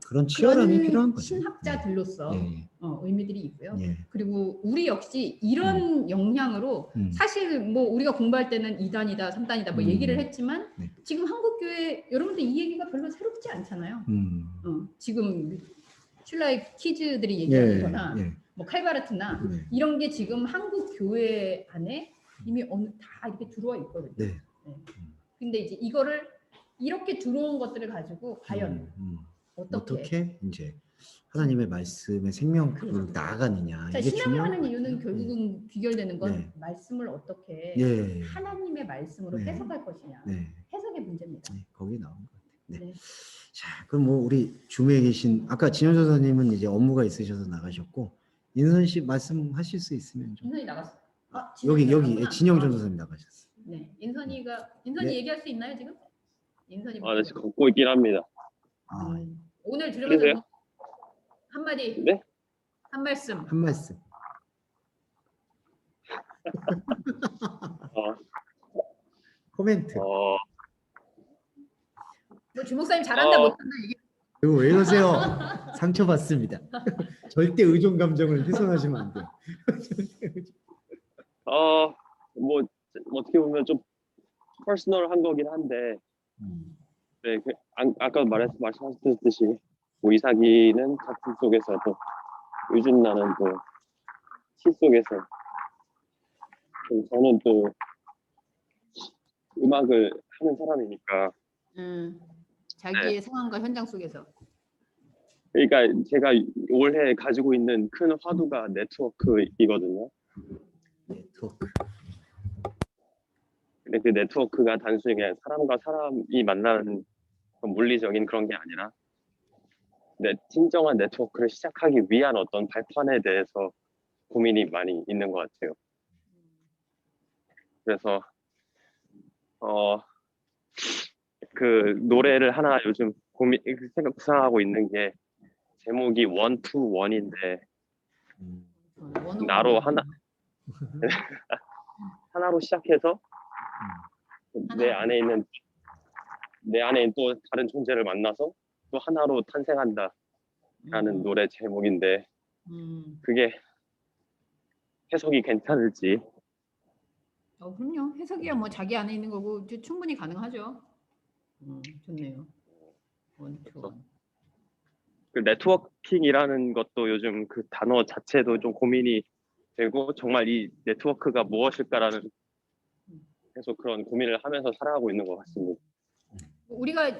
그런 치열함이 필요한 거죠. 신학자들로서 네. 의미들이 있고요. 네. 그리고 우리 역시 이런 영향으로 사실 뭐 우리가 공부할 때는 2단이다, 3단이다 뭐 얘기를 했지만 지금 한국교회 여러분들 이 얘기가 별로 새롭지 않잖아요. 지금 슐라의 키즈들이 얘기하는 거나 뭐 칼바르트나 이런 게 지금 한국 교회 안에 이미 다 이렇게 들어와 있거든요. 근데 이제 이거를 이렇게 들어온 것들을 가지고 과연 어떻게 이제 하나님의 말씀의 생명으로 나아가느냐. 자, 이게 신앙을 중요한 하는 것 이유는 같아요. 결국은 귀결되는 건 말씀을 어떻게 하나님의 말씀으로 해석할 것이냐. 해석의 문제입니다. 거기 나온 것 같아요. 자, 그럼 뭐 우리 줌에 계신 아까 진영 전사님은 이제 업무가 있으셔서 나가셨고 인선 씨 말씀하실 수 있으면 좀. 인선이 나갔어. 여기 진영 전사님 나가셨어. 네, 인선이 얘기할 수 있나요 지금? 인선이 네, 지금 걷고 있긴 합니다. 오늘 들으면서 한마디. 네? 한 말씀. 한 말씀. 코멘트. 뭐 주목사님 잘한다 못한다 얘기. 이거 왜 이러세요? 상처받습니다. 절대 의존 감정을 훼손하시면 안 돼요. 뭐 어떻게 보면 좀 퍼스널한 거긴 한데, 네, 아까 말씀하셨듯이 뭐 이삭이는 작품 속에서 또 유준나는 또 시 속에서 저는 또 음악을 하는 사람이니까 자기의 상황과 현장 속에서 그러니까 제가 올해 가지고 있는 큰 화두가 네트워크이거든요. 네트워크. 근데 그 네트워크가 단순히 그냥 사람과 사람이 만나는 물리적인 그런 게 아니라 진정한 네트워크를 시작하기 위한 어떤 발판에 대해서 고민이 많이 있는 것 같아요. 그래서 그 노래를 하나 요즘 구상하고 있는 게 제목이 1, 2, 1인데 나로 하나로 시작해서 내 안에 있는 내 안에 또 다른 존재를 만나서 또 하나로 탄생한다라는 노래 제목인데 그게 해석이 괜찮을지. 그럼요. 해석이야 뭐 자기 안에 있는 거고 충분히 가능하죠. 좋네요. 원투원. 그 네트워킹이라는 것도 요즘 그 단어 자체도 좀 고민이 되고 정말 이 네트워크가 무엇일까라는 계속 그런 고민을 하면서 살아가고 있는 것 같습니다. 우리가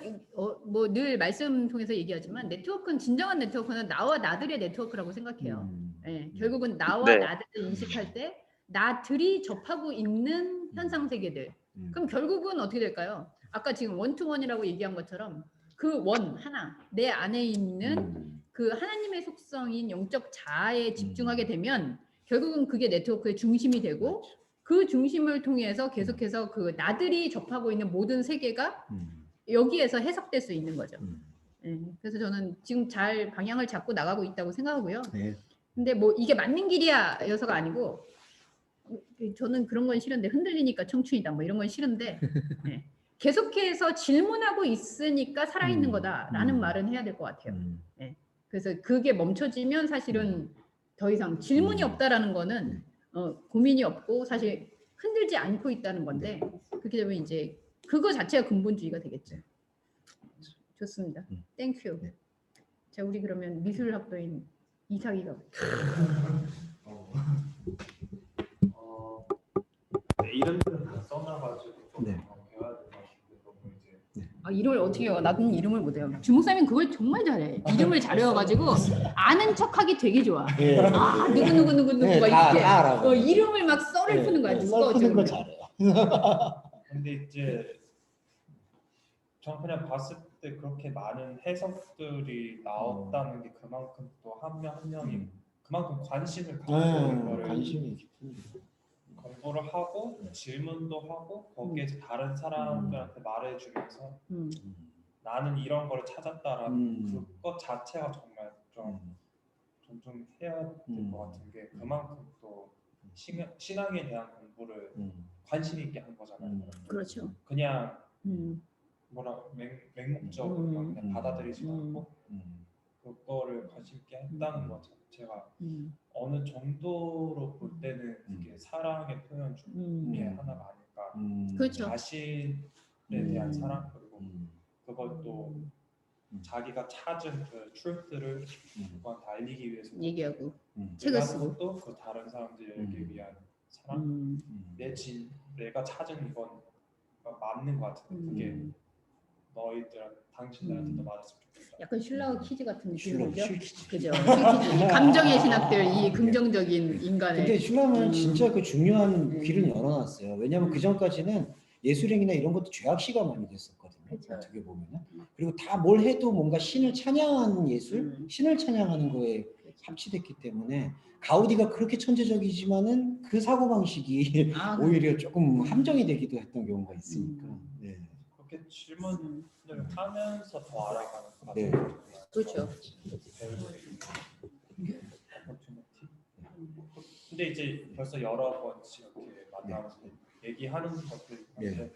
뭐 늘 말씀 통해서 얘기하지만 네트워크는 진정한 네트워크는 나와 나들의 네트워크라고 생각해요. 예, 결국은 나와 네. 나들을 인식할 때 나들이 접하고 있는 현상 세계들. 그럼 결국은 어떻게 될까요? 아까 지금 원투원이라고 얘기한 것처럼 그 원 하나 내 안에 있는 그 하나님의 속성인 영적 자아에 집중하게 되면 결국은 그게 네트워크의 중심이 되고 그 중심을 통해서 계속해서 그 나들이 접하고 있는 모든 세계가 여기에서 해석될 수 있는 거죠. 그래서 저는 지금 잘 방향을 잡고 나가고 있다고 생각하고요. 네. 근데 뭐 이게 맞는 길이야여서가 아니고 저는 그런 건 싫은데 흔들리니까 청춘이다 뭐 이런 건 싫은데 네. 계속해서 질문하고 있으니까 살아있는 거다라는 말은 해야 될 것 같아요. 네. 그래서 그게 멈춰지면 사실은 더 이상 질문이 없다라는 거는 고민이 없고 사실 흔들지 않고 있다는 건데 그렇게 되면 이제 그거 자체가 근본주의가 되겠죠. 좋습니다. 땡큐. 자 우리 그러면 미술학도인 이삭이가 이름들은 다 써놔가지고 좀 네. 배워야 될 것 같은데 너무 이제 이름을 어떻게 해요? 나는 이름을 못해요. 주목사님 그걸 정말 잘해. 이름을 잘 외워가지고 아는 척하기 되게 좋아. 예. 아 누구 네, 막 다 이렇게 알아요. 이름을 막 썰을 푸는 거야. 누가 썰 푸는 거 어쩌고 잘해요. 근데 이제 전 그냥 봤을 때 그렇게 많은 해석들이 나왔다는 게 그만큼 또 한 명 한 명이 그만큼 관심을 갖고 있는 거를 관심이 깊은. 공부를 하고 질문도 하고 거기에서 다른 사람들한테 말해주면서 나는 이런 거를 찾았다라는 그것 자체가 정말 좀 존중해야 될 것 같은 게 그만큼 또 신앙에 대한 공부를 관심 있게 한 거잖아요. 그렇죠. 그냥 뭐라 맹목적으로 그냥 받아들이지 않고 그거를 관심 있게 했다는 것 자체가 어느 정도로 볼 때는 그게 사랑의 표현 중에 하나가 아닐까. 그렇죠. 자신에 대한 사랑 그리고 그것도 자기가 찾은 그 truth를 누구한테 알리기 위해서 얘기하고 책을 내가 쓰고 또 그 다른 사람들에게 위한 사랑 내가 찾은 이건 맞는 것 같은데 그게 당신들한테도 맞았으면 좋겠다. 약간 슐라우 키즈 같은 슐러, 느낌이죠. 슐키즈. 그죠. 슐키즈. 이 감정의 신학들, 이 긍정적인 인간의. 근데 슐라는 진짜 그 중요한 길을 열어놨어요. 왜냐하면 그 전까지는 예술행위나 이런 것도 죄악시가 많이 됐었거든요. 그쵸. 어떻게 보면은. 그리고 다 뭘 해도 뭔가 신을 찬양하는 예술, 신을 찬양하는 거에 합치됐기 때문에 가우디가 그렇게 천재적이지만은 그 사고 방식이 오히려 조금 함정이 되기도 했던 경우가 있으니까. 네. 그렇게 질문을 하면서 더 알아가는 것 네. 같아요. 그렇죠. 근데 이제 벌써 여러 번 이렇게 만나서 얘기하는 것들이 있는데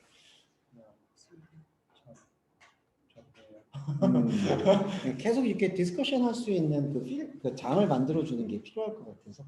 계속 이렇게 디스커션 할 수 있는 그 장을 만들어 주는 게 필요할 것 같아서.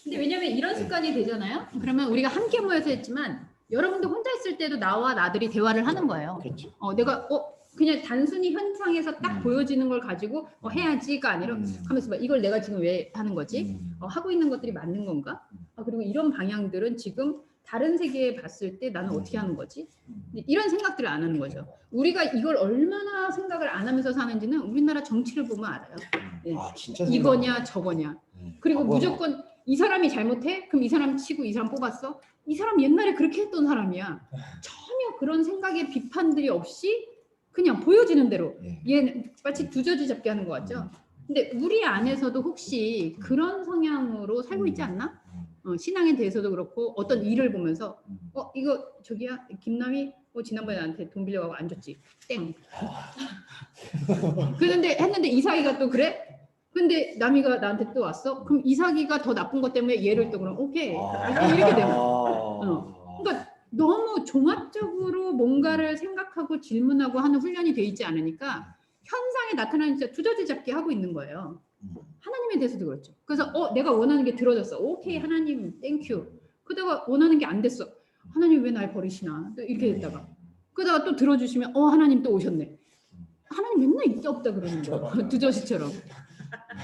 근데 왜냐면 이런 습관이 되잖아요. 그러면 우리가 함께 모여서 했지만 여러분들 혼자 있을 때도 나와 나들이 대화를 하는 거예요. 그렇죠. 내가 그냥 단순히 현상에서 딱 보여지는 걸 가지고 해야지가 아니라 하면서 막 이걸 내가 지금 왜 하는 거지? 하고 있는 것들이 맞는 건가? 그리고 이런 방향들은 지금 다른 세계에 봤을 때 나는 어떻게 하는 거지? 이런 생각들을 안 하는 거죠. 우리가 이걸 얼마나 생각을 안 하면서 사는지는 우리나라 정치를 보면 알아요. 네. 진짜 이거냐 저거냐. 그리고 무조건 이 사람이 잘못해? 그럼 이 사람 치고 이 사람 뽑았어? 이 사람 옛날에 그렇게 했던 사람이야. 전혀 그런 생각의 비판들이 없이 그냥 보여지는 대로 얘는 마치 두저지 잡게 하는 것 같죠. 근데 우리 안에서도 혹시 그런 성향으로 살고 있지 않나? 신앙에 대해서도 그렇고 어떤 일을 보면서 이거 저기야 김남희 지난번에 나한테 돈 빌려가고 안 줬지 땡. 그런데 했는데 이삭이가 또 그래? 근데 남이가 나한테 또 왔어? 그럼 이삭이가 더 나쁜 것 때문에 얘를 또 그럼 오케이 이렇게 되는. 그러니까 너무 종합적으로 스스로 뭔가를 생각하고 질문하고 하는 훈련이 돼 있지 않으니까 현상에 나타나는 진짜 두더지 잡기 하고 있는 거예요. 하나님에 대해서도 그렇죠. 그래서 내가 원하는 게 들어졌어. 오케이 하나님 땡큐. 그러다가 원하는 게 안 됐어. 하나님 왜 날 버리시나. 또 이렇게 됐다가 그러다가 또 들어주시면 하나님 또 오셨네. 하나님 맨날 있다 없다 그러는 거야. 두더지처럼.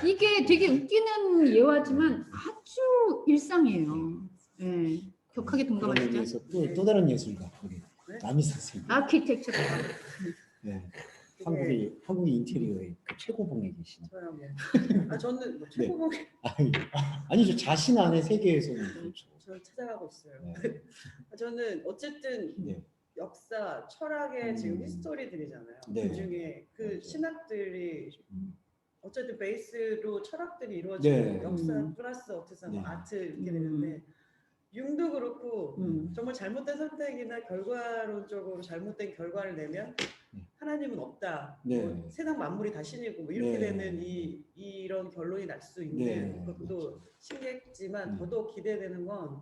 이게 되게 웃기는 예화지만 아주 일상이에요. 예. 격하게 그런 동감하시죠? 의미에서 또 다른 예술가 우리 남희 선생님. 아키텍처가. 네. 한국의 인테리어의 그 최고봉에 계신. 저요 뭐. 저는 뭐 최고봉 아니죠. 자신 안의 세계에서는 그렇죠. 저는 찾아가고 있어요. 네. 저는 어쨌든 네. 역사, 철학의 지금 히스토리들이잖아요. 네. 그중에 그 맞아요. 신학들이 어쨌든 베이스로 철학들이 이루어지고 네. 역사 플러스 어떻게 네. 아트 이렇게 되는데 융도 그렇고 정말 잘못된 선택이나 결과론적으로 잘못된 결과를 내면 하나님은 없다. 네. 뭐 세상 만물이 다 신이고 뭐 이렇게 네. 되는 이런 결론이 날 수 있는 네. 것도 신기했지만 더더욱 기대되는 건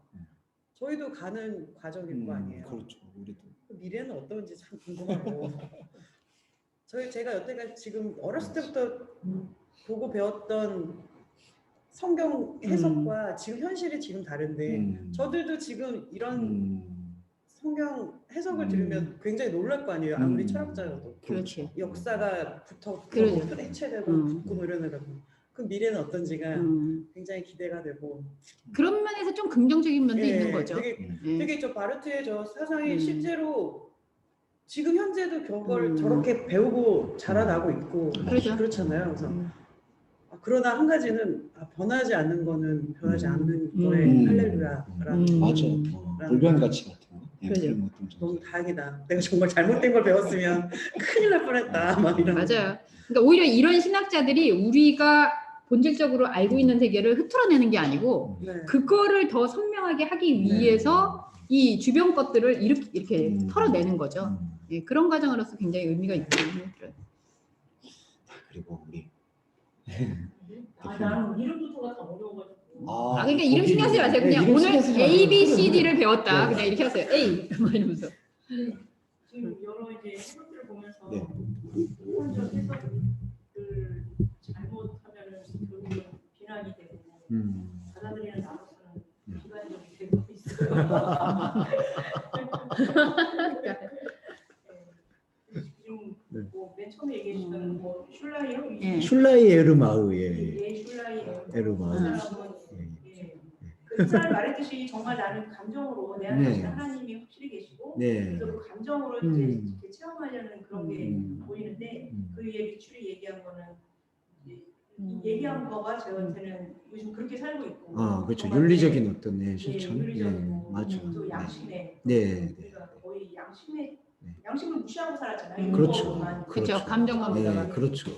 저희도 가는 과정일 거 아니에요. 그렇죠. 우리도. 미래는 어떤지 참 궁금하고 제가 여태까지 지금 어렸을 때부터 보고 배웠던 성경 해석과 지금 현실이 지금 다른데 저들도 지금 이런 성경 해석을 들으면 굉장히 놀랄 거 아니에요. 아무리 철학자여도. 그렇지. 역사가 그러죠. 붙어 해체되고 붙고 뭐 이러는 거. 그 미래는 어떤지가 굉장히 기대가 되고 그런 면에서 좀 긍정적인 면도 있는 거죠. 되게 저 바르트의 저 사상이 실제로 지금 현재도 그걸 저렇게 배우고 자라나고 있고 그렇죠. 그렇잖아요. 그래서 그러나 한 가지는 변하지 않는 거는 변하지 않는 거에 할렐루야라는 맞아. 불변 가치 같은 거. 그죠. 그런 것도 좀 너무 다행이다. 내가 정말 잘못된 걸 배웠으면 큰일 날 뻔했다. 막 이런. 맞아요. 그러니까 오히려 이런 신학자들이 우리가 본질적으로 알고 있는 세계를 흐트러내는 게 아니고 네. 그거를 더 선명하게 하기 위해서 이 주변 것들을 이렇게 털어내는 거죠. 예, 그런 과정으로서 굉장히 의미가 있다는 생각이 들어요. 그리고 우리 나는 이름부터가 다 어려워가지고. 그러니까 이름 신경 쓰지 마세요. 그냥 오늘 A, B, C, D를 배웠다. 그냥 이렇게 하세요. A 뭐 이러면서. 지금 여러 이제 해석들을 보면서 네. 비판적 해석을 잘못하면은 결국은 비난이 되고 받아들이는 나로서는 비관적이 되고 있어요. 지금 뭐맨 처음에 얘기했던 뭐 슐라이요? 슐라이 에르마흐의 예, 슐라이 에르마흐. 그 사람 말했듯이 정말 나는 감정으로 내 안에 계신 하나님이 확실히 계시고 그래서 그 감정으로 이제 이렇게 체험하려는 그런 게 보이는데 그 리출이 얘기한 거는 얘기한 거가 저한테는 요즘 그렇게 살고 있고 그렇죠. 윤리적인 어떤 실천. 윤리적이고 맞죠. 또 양심에 네. 거의 양심을 무시하고 살았잖아요. 그렇죠. 그렇죠. 감정만 보다가. 그렇죠.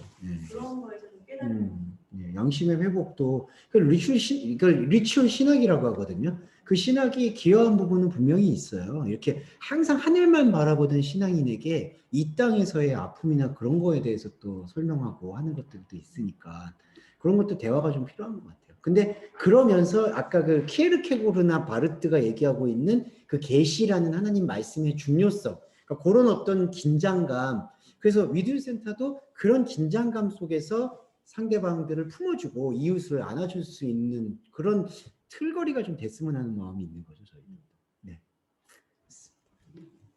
그런 거에서 좀 깨달은 양심의 회복도 리추얼 신학이라고 하거든요. 그 신학이 기여한 부분은 분명히 있어요. 이렇게 항상 하늘만 바라보던 신앙인에게 이 땅에서의 아픔이나 그런 거에 대해서 또 설명하고 하는 것들도 있으니까 그런 것도 대화가 좀 필요한 것 같아요. 근데 그러면서 아까 그 키에르케고르나 바르트가 얘기하고 있는 그 계시라는 하나님 말씀의 중요성, 그러니까 그런 어떤 긴장감. 그래서 위드 센터도 그런 긴장감 속에서 상대방들을 품어주고 이웃을 안아줄 수 있는 그런 틀거리가 좀 됐으면 하는 마음이 있는 거죠, 저희는. 네.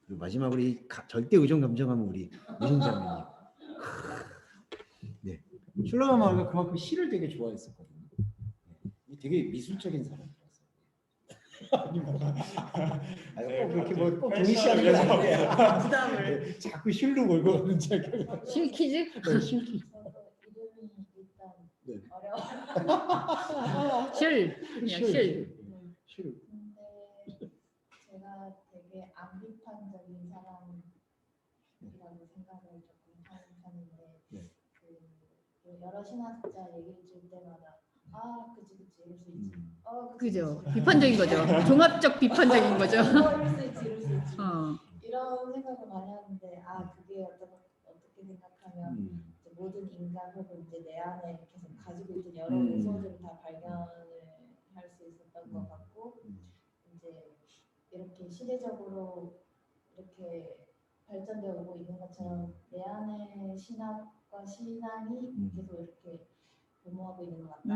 그리고 마지막으로 이 절대 의존 감정하면 우리 이순자매님. 네. 슐라마가 그만큼 시를 되게 좋아했었거든요. 네. 되게 미술적인 사람이라서. 꼭 그렇게 꼭 동시하는 건 아닌데 부담을 자꾸 슐로 몰고 가는 자기. 실키즈? 실키. 이름이 일단 어려워. 그냥 실. 근데 제가 되게 안 비판적인 사람이라고 생각을 조금 하는 편인데 그 여러 신학자 얘기를 줄 때마다 그치 이럴 수 있지. 그죠. 비판적인 거죠. 종합적 비판적인 거죠. 이럴 수 있지. 이런 생각을 많이 하는데 그게 어떻게 생각하면 이제 모든 인간 혹은 이제 내 안에 계속 가지고 있던 여러 요소들을 다 발견을 할 수 있었던 것 같고 이제 이렇게 시대적으로 이렇게 발전되어 오고 있는 것처럼 내 안의 신학과 신앙이 계속 이렇게 도모하고 있는 것 같다.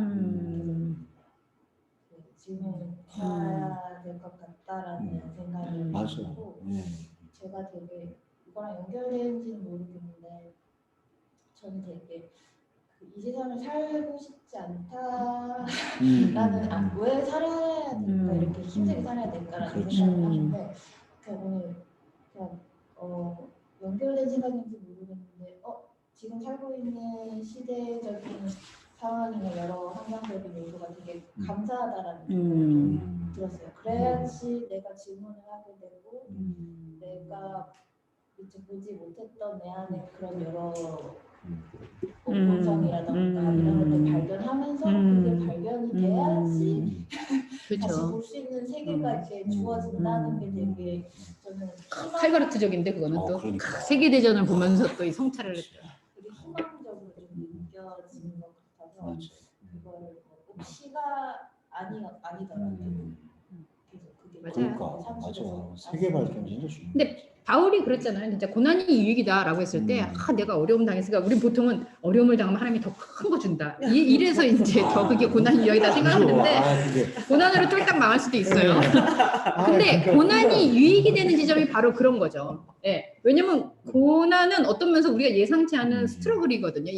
계속 질문해야 될 것 같다라는 생각을 하고 제가 되게 이거랑 연결되는지는 모르겠는데 저는 되게 이 세상을 살고 싶지 않다라는 왜 살아야 될까 이렇게 힘들게 살아야 될까라는 생각을 하는데 오늘 그냥 연결된 생각인지 모르겠는데 지금 살고 있는 시대적인 상황이나 여러 환경적인 요소가 되게 감사하다라는 생각이 들었어요. 그래야지 내가 질문을 하게 되고 내가 미처 보지 못했던 내 안에 그런 여러 본성이라던가 이런 것들 발견하면서 그게 발견이 돼야지 다시 볼 수 있는 세계가 이렇게 주어진다는 게 되게 저는 칼바르트적인데 그거는 또 그러니까. 세계대전을 보면서 또 이 성찰을 되게 희망적으로 좀 느껴지는 것 같아서 그거를 꼭 시가 아니더라도 계속 그게 맞아요. 맞아. 세계 발전 진짜 중요해. 근데 바울이 그랬잖아요. 진짜 고난이 유익이다라고 했을 때 내가 어려움 당했으니까 우리 보통은 어려움을 당하면 하나님이 더 큰 거 준다. 이래서 이제 더 그게 고난이 유익이다 생각하는데 고난으로 쫄딱 망할 수도 있어요. 근데 고난이 유익이 되는 지점이 바로 그런 거죠. 예. 왜냐면 고난은 어떤 면에서 우리가 예상치 않은 스트러글이거든요.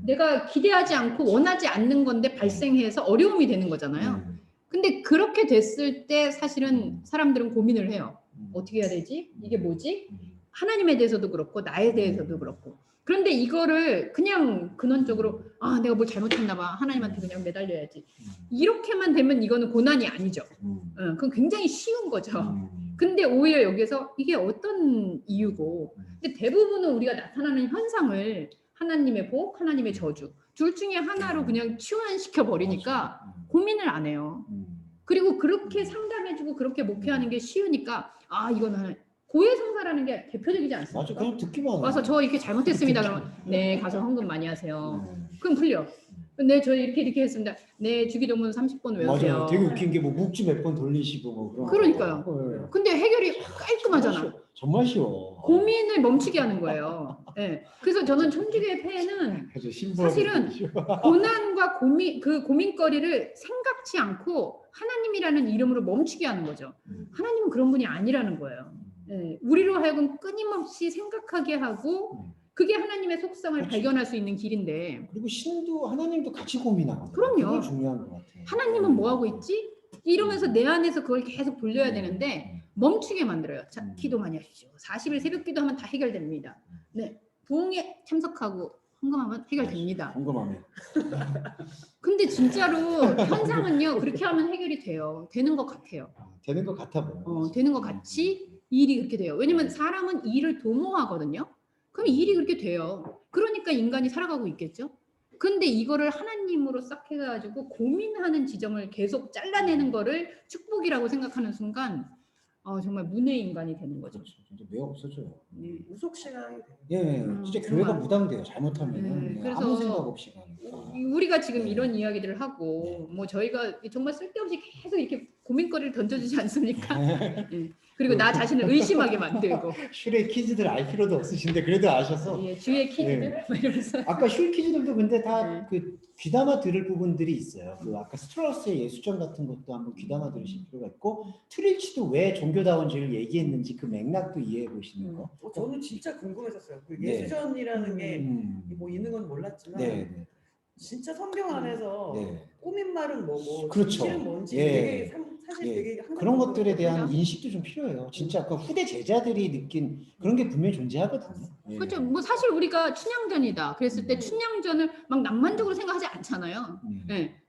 내가 기대하지 않고 원하지 않는 건데 발생해서 어려움이 되는 거잖아요. 근데 그렇게 됐을 때 사실은 사람들은 고민을 해요. 어떻게 해야 되지? 이게 뭐지? 하나님에 대해서도 그렇고 나에 대해서도 그렇고. 그런데 이거를 그냥 근원적으로 내가 뭘 잘못했나 봐. 하나님한테 그냥 매달려야지. 이렇게만 되면 이거는 고난이 아니죠. 그건 굉장히 쉬운 거죠. 근데 오히려 여기서 이게 어떤 이유고 근데 대부분은 우리가 나타나는 현상을 하나님의 복, 하나님의 저주 둘 중에 하나로 그냥 치환시켜 버리니까 고민을 안 해요. 그리고 그렇게 상담해주고 그렇게 목회하는 게 쉬우니까 이거는 고해성사라는 게 대표적이지 않습니까? 맞아, 그냥 듣기만 와서 저 이렇게 잘못했습니다. 그러면 네 가서 헌금 많이 하세요. 그럼 풀려. 네 저 이렇게 했습니다. 네 주기도문 30번 외우세요. 맞아요. 되게 웃긴 게 뭐 묵지 몇 번 돌리시고 뭐 그런. 그러니까요. 근데 해결이 깔끔하잖아. 정말 쉬워. 고민을 멈추게 하는 거예요. 네. 그래서 저는 천주교의 폐해는 사실은 고난과 고민거리를 생각지 않고 하나님이라는 이름으로 멈추게 하는 거죠. 하나님은 그런 분이 아니라는 거예요. 네. 우리로 하여금 끊임없이 생각하게 하고 그게 하나님의 속성을 발견할 수 있는 길인데. 그리고 신도 하나님도 같이 고민하거든요. 그럼요. 그게 중요한 것 같아요. 하나님은 뭐 하고 있지? 이러면서 내 안에서 그걸 계속 돌려야 되는데 멈추게 만들어요. 자, 기도 많이 하십시오. 40일 새벽 기도하면 다 해결됩니다. 네, 부흥에 참석하고 헌금하면 해결됩니다. 헌금하면. 근데 진짜로 현상은요. 그렇게 하면 해결이 돼요. 되는 것 같아요. 되는 것 같아 보여. 되는 것 같이 일이 그렇게 돼요. 왜냐면 사람은 일을 도모하거든요. 그럼 일이 그렇게 돼요. 그러니까 인간이 살아가고 있겠죠. 근데 이거를 하나님으로 싹 해가지고 고민하는 지점을 계속 잘라내는 거를 축복이라고 생각하는 순간 정말 문의 인간이 되는 거죠. 진짜 매 없어져요. 우속 신앙이 돼요. 예, 진짜 교회가 무당돼요. 잘못하면. 그래서 아무 생각 없이 가니까. 우리가 지금 이런 이야기들을 하고 뭐 저희가 정말 쓸데없이 계속 이렇게 고민거리를 던져주지 않습니까? 그리고 나 자신을 의심하게 만들고. 슐의 퀴즈들 알 필요도 없으신데 그래도 아셔서. 주의 퀴즈들 이러면서. 아까 슐 퀴즈들도 근데 다 그 귀담아 들을 부분들이 있어요. 그 아까 스트라우스의 예수전 같은 것도 한번 귀담아 들으실 필요가 있고 트릴치도 왜 종교다운지를 얘기했는지 그 맥락도 이해해 보시는 거. 저는 진짜 궁금했었어요. 그 예수전이라는 게 뭐 있는 건 몰랐지만 진짜 성경 안에서 꾸민 말은 뭐고 그렇죠. 실은 뭔지 되게 사실 되게 그런 것들에 대한 인식도 좀 필요해요. 진짜 아까 후대 제자들이 느낀 그런 게 분명히 존재하거든요. 그렇죠. 뭐 사실 우리가 춘향전이다 그랬을 때 춘향전을 막 낭만적으로 생각하지 않잖아요.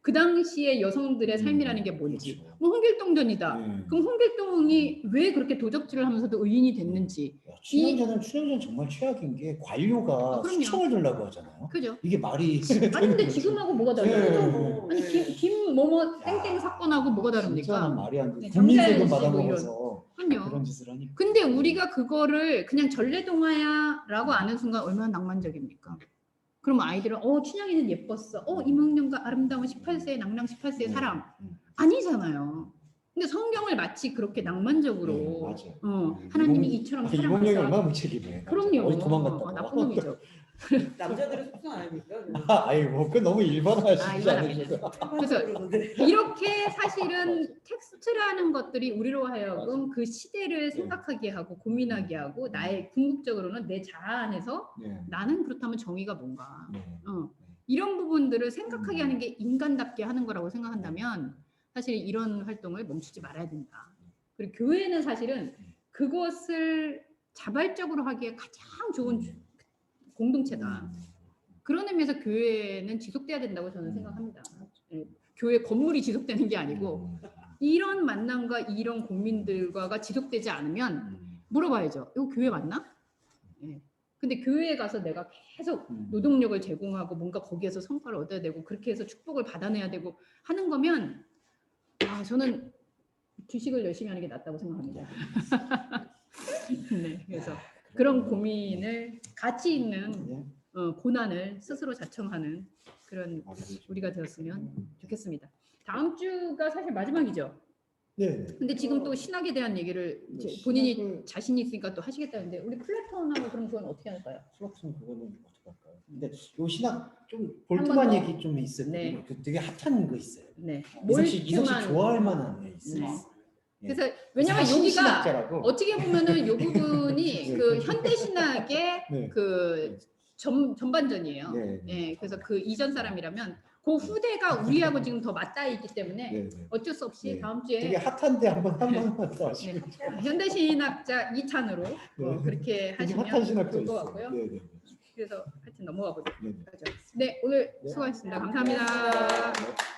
그 당시에 여성들의 삶이라는 게 뭔지. 그렇죠. 뭐 홍길동전이다. 그럼 홍길동이 왜 그렇게 도적질을 하면서도 의인이 됐는지. 춘향전 정말 최악인 게 관료가 수청을 들라고 하잖아요. 그죠. 이게 말이 아니 근데 지금하고 뭐가 다르죠? 아니 김 뭐뭐 땡땡 사건하고 뭐가 다릅니까? 말이 안 돼. 국민세금 받아먹어서 그럼요. 그런 짓을 하니까. 근데 우리가 그거를 그냥 전래동화야라고 아는 순간 얼마나 낭만적입니까? 그럼 아이들은 춘향이는 예뻤어. 이몽룡과 아름다운 18세의 낭랑 18세의 사랑. 아니잖아요. 근데 성경을 마치 그렇게 낭만적으로 네, 맞아요. 하나님이 이처럼 이몽룡이 사랑하사. 얼마나 무책임해. 그럼요. 어디 도망갔다가. 나쁜 놈이죠. 남자들의 속성 아닙니까? 아이고 그 너무 일반화하시지 일반화입니다. 않으시죠? 그래서 이렇게 사실은 텍스트라는 것들이 우리로 하여금 그 시대를 생각하게 하고 고민하게 하고 나의 궁극적으로는 내 자아 안에서 네. 나는 그렇다면 정의가 뭔가 네. 이런 부분들을 생각하게 하는 게 인간답게 하는 거라고 생각한다면 사실 이런 활동을 멈추지 말아야 된다. 그리고 교회는 사실은 그것을 자발적으로 하기에 가장 좋은 공동체다. 그런 의미에서 교회는 지속돼야 된다고 저는 생각합니다. 예, 교회 건물이 지속되는 게 아니고 이런 만남과 이런 고민들과가 지속되지 않으면 물어봐야죠. 이거 교회 맞나? 예. 근데 교회에 가서 내가 계속 노동력을 제공하고 뭔가 거기에서 성과를 얻어야 되고 그렇게 해서 축복을 받아내야 되고 하는 거면 저는 주식을 열심히 하는 게 낫다고 생각합니다. 네, 그래서 그런 고민을 가치 있는 고난을 스스로 자청하는 그런 우리가 되었으면 좋겠습니다. 다음 주가 사실 마지막이죠. 네. 근데 지금 또 신학에 대한 얘기를 이제 본인이 자신이 있으니까 또 하시겠다는데 우리 플래톤하고 그럼 그건 어떻게 할까요? 플락슨 그거는 어떻게 할까요? 근데 요 신학 좀 볼트만 얘기 좀 있어요. 네. 그 되게 핫한 거 있어요. 네. 이성 씨 좋아할 만한 게 있어요. 네. 예. 그래서 왜냐면 사신 여기가 신학자라고. 어떻게 보면은 이 부분이 네. 그 현대 신학의 네. 그 전반전이에요. 네. 예, 그래서 그 이전 사람이라면 그 후대가 우리하고 지금 더 맞닿아 있기 때문에 네, 네. 어쩔 수 없이 네. 다음 되게 주에 핫한데 한번 더 하시면 현대 신학자 2찬으로 네. 그렇게 되게 핫한 하시면 신학자 좋을 것 있어요. 같고요. 네, 네. 그래서 하여튼 넘어가 보도록 네. 하죠. 네, 오늘 수고하셨습니다. 감사합니다. 네.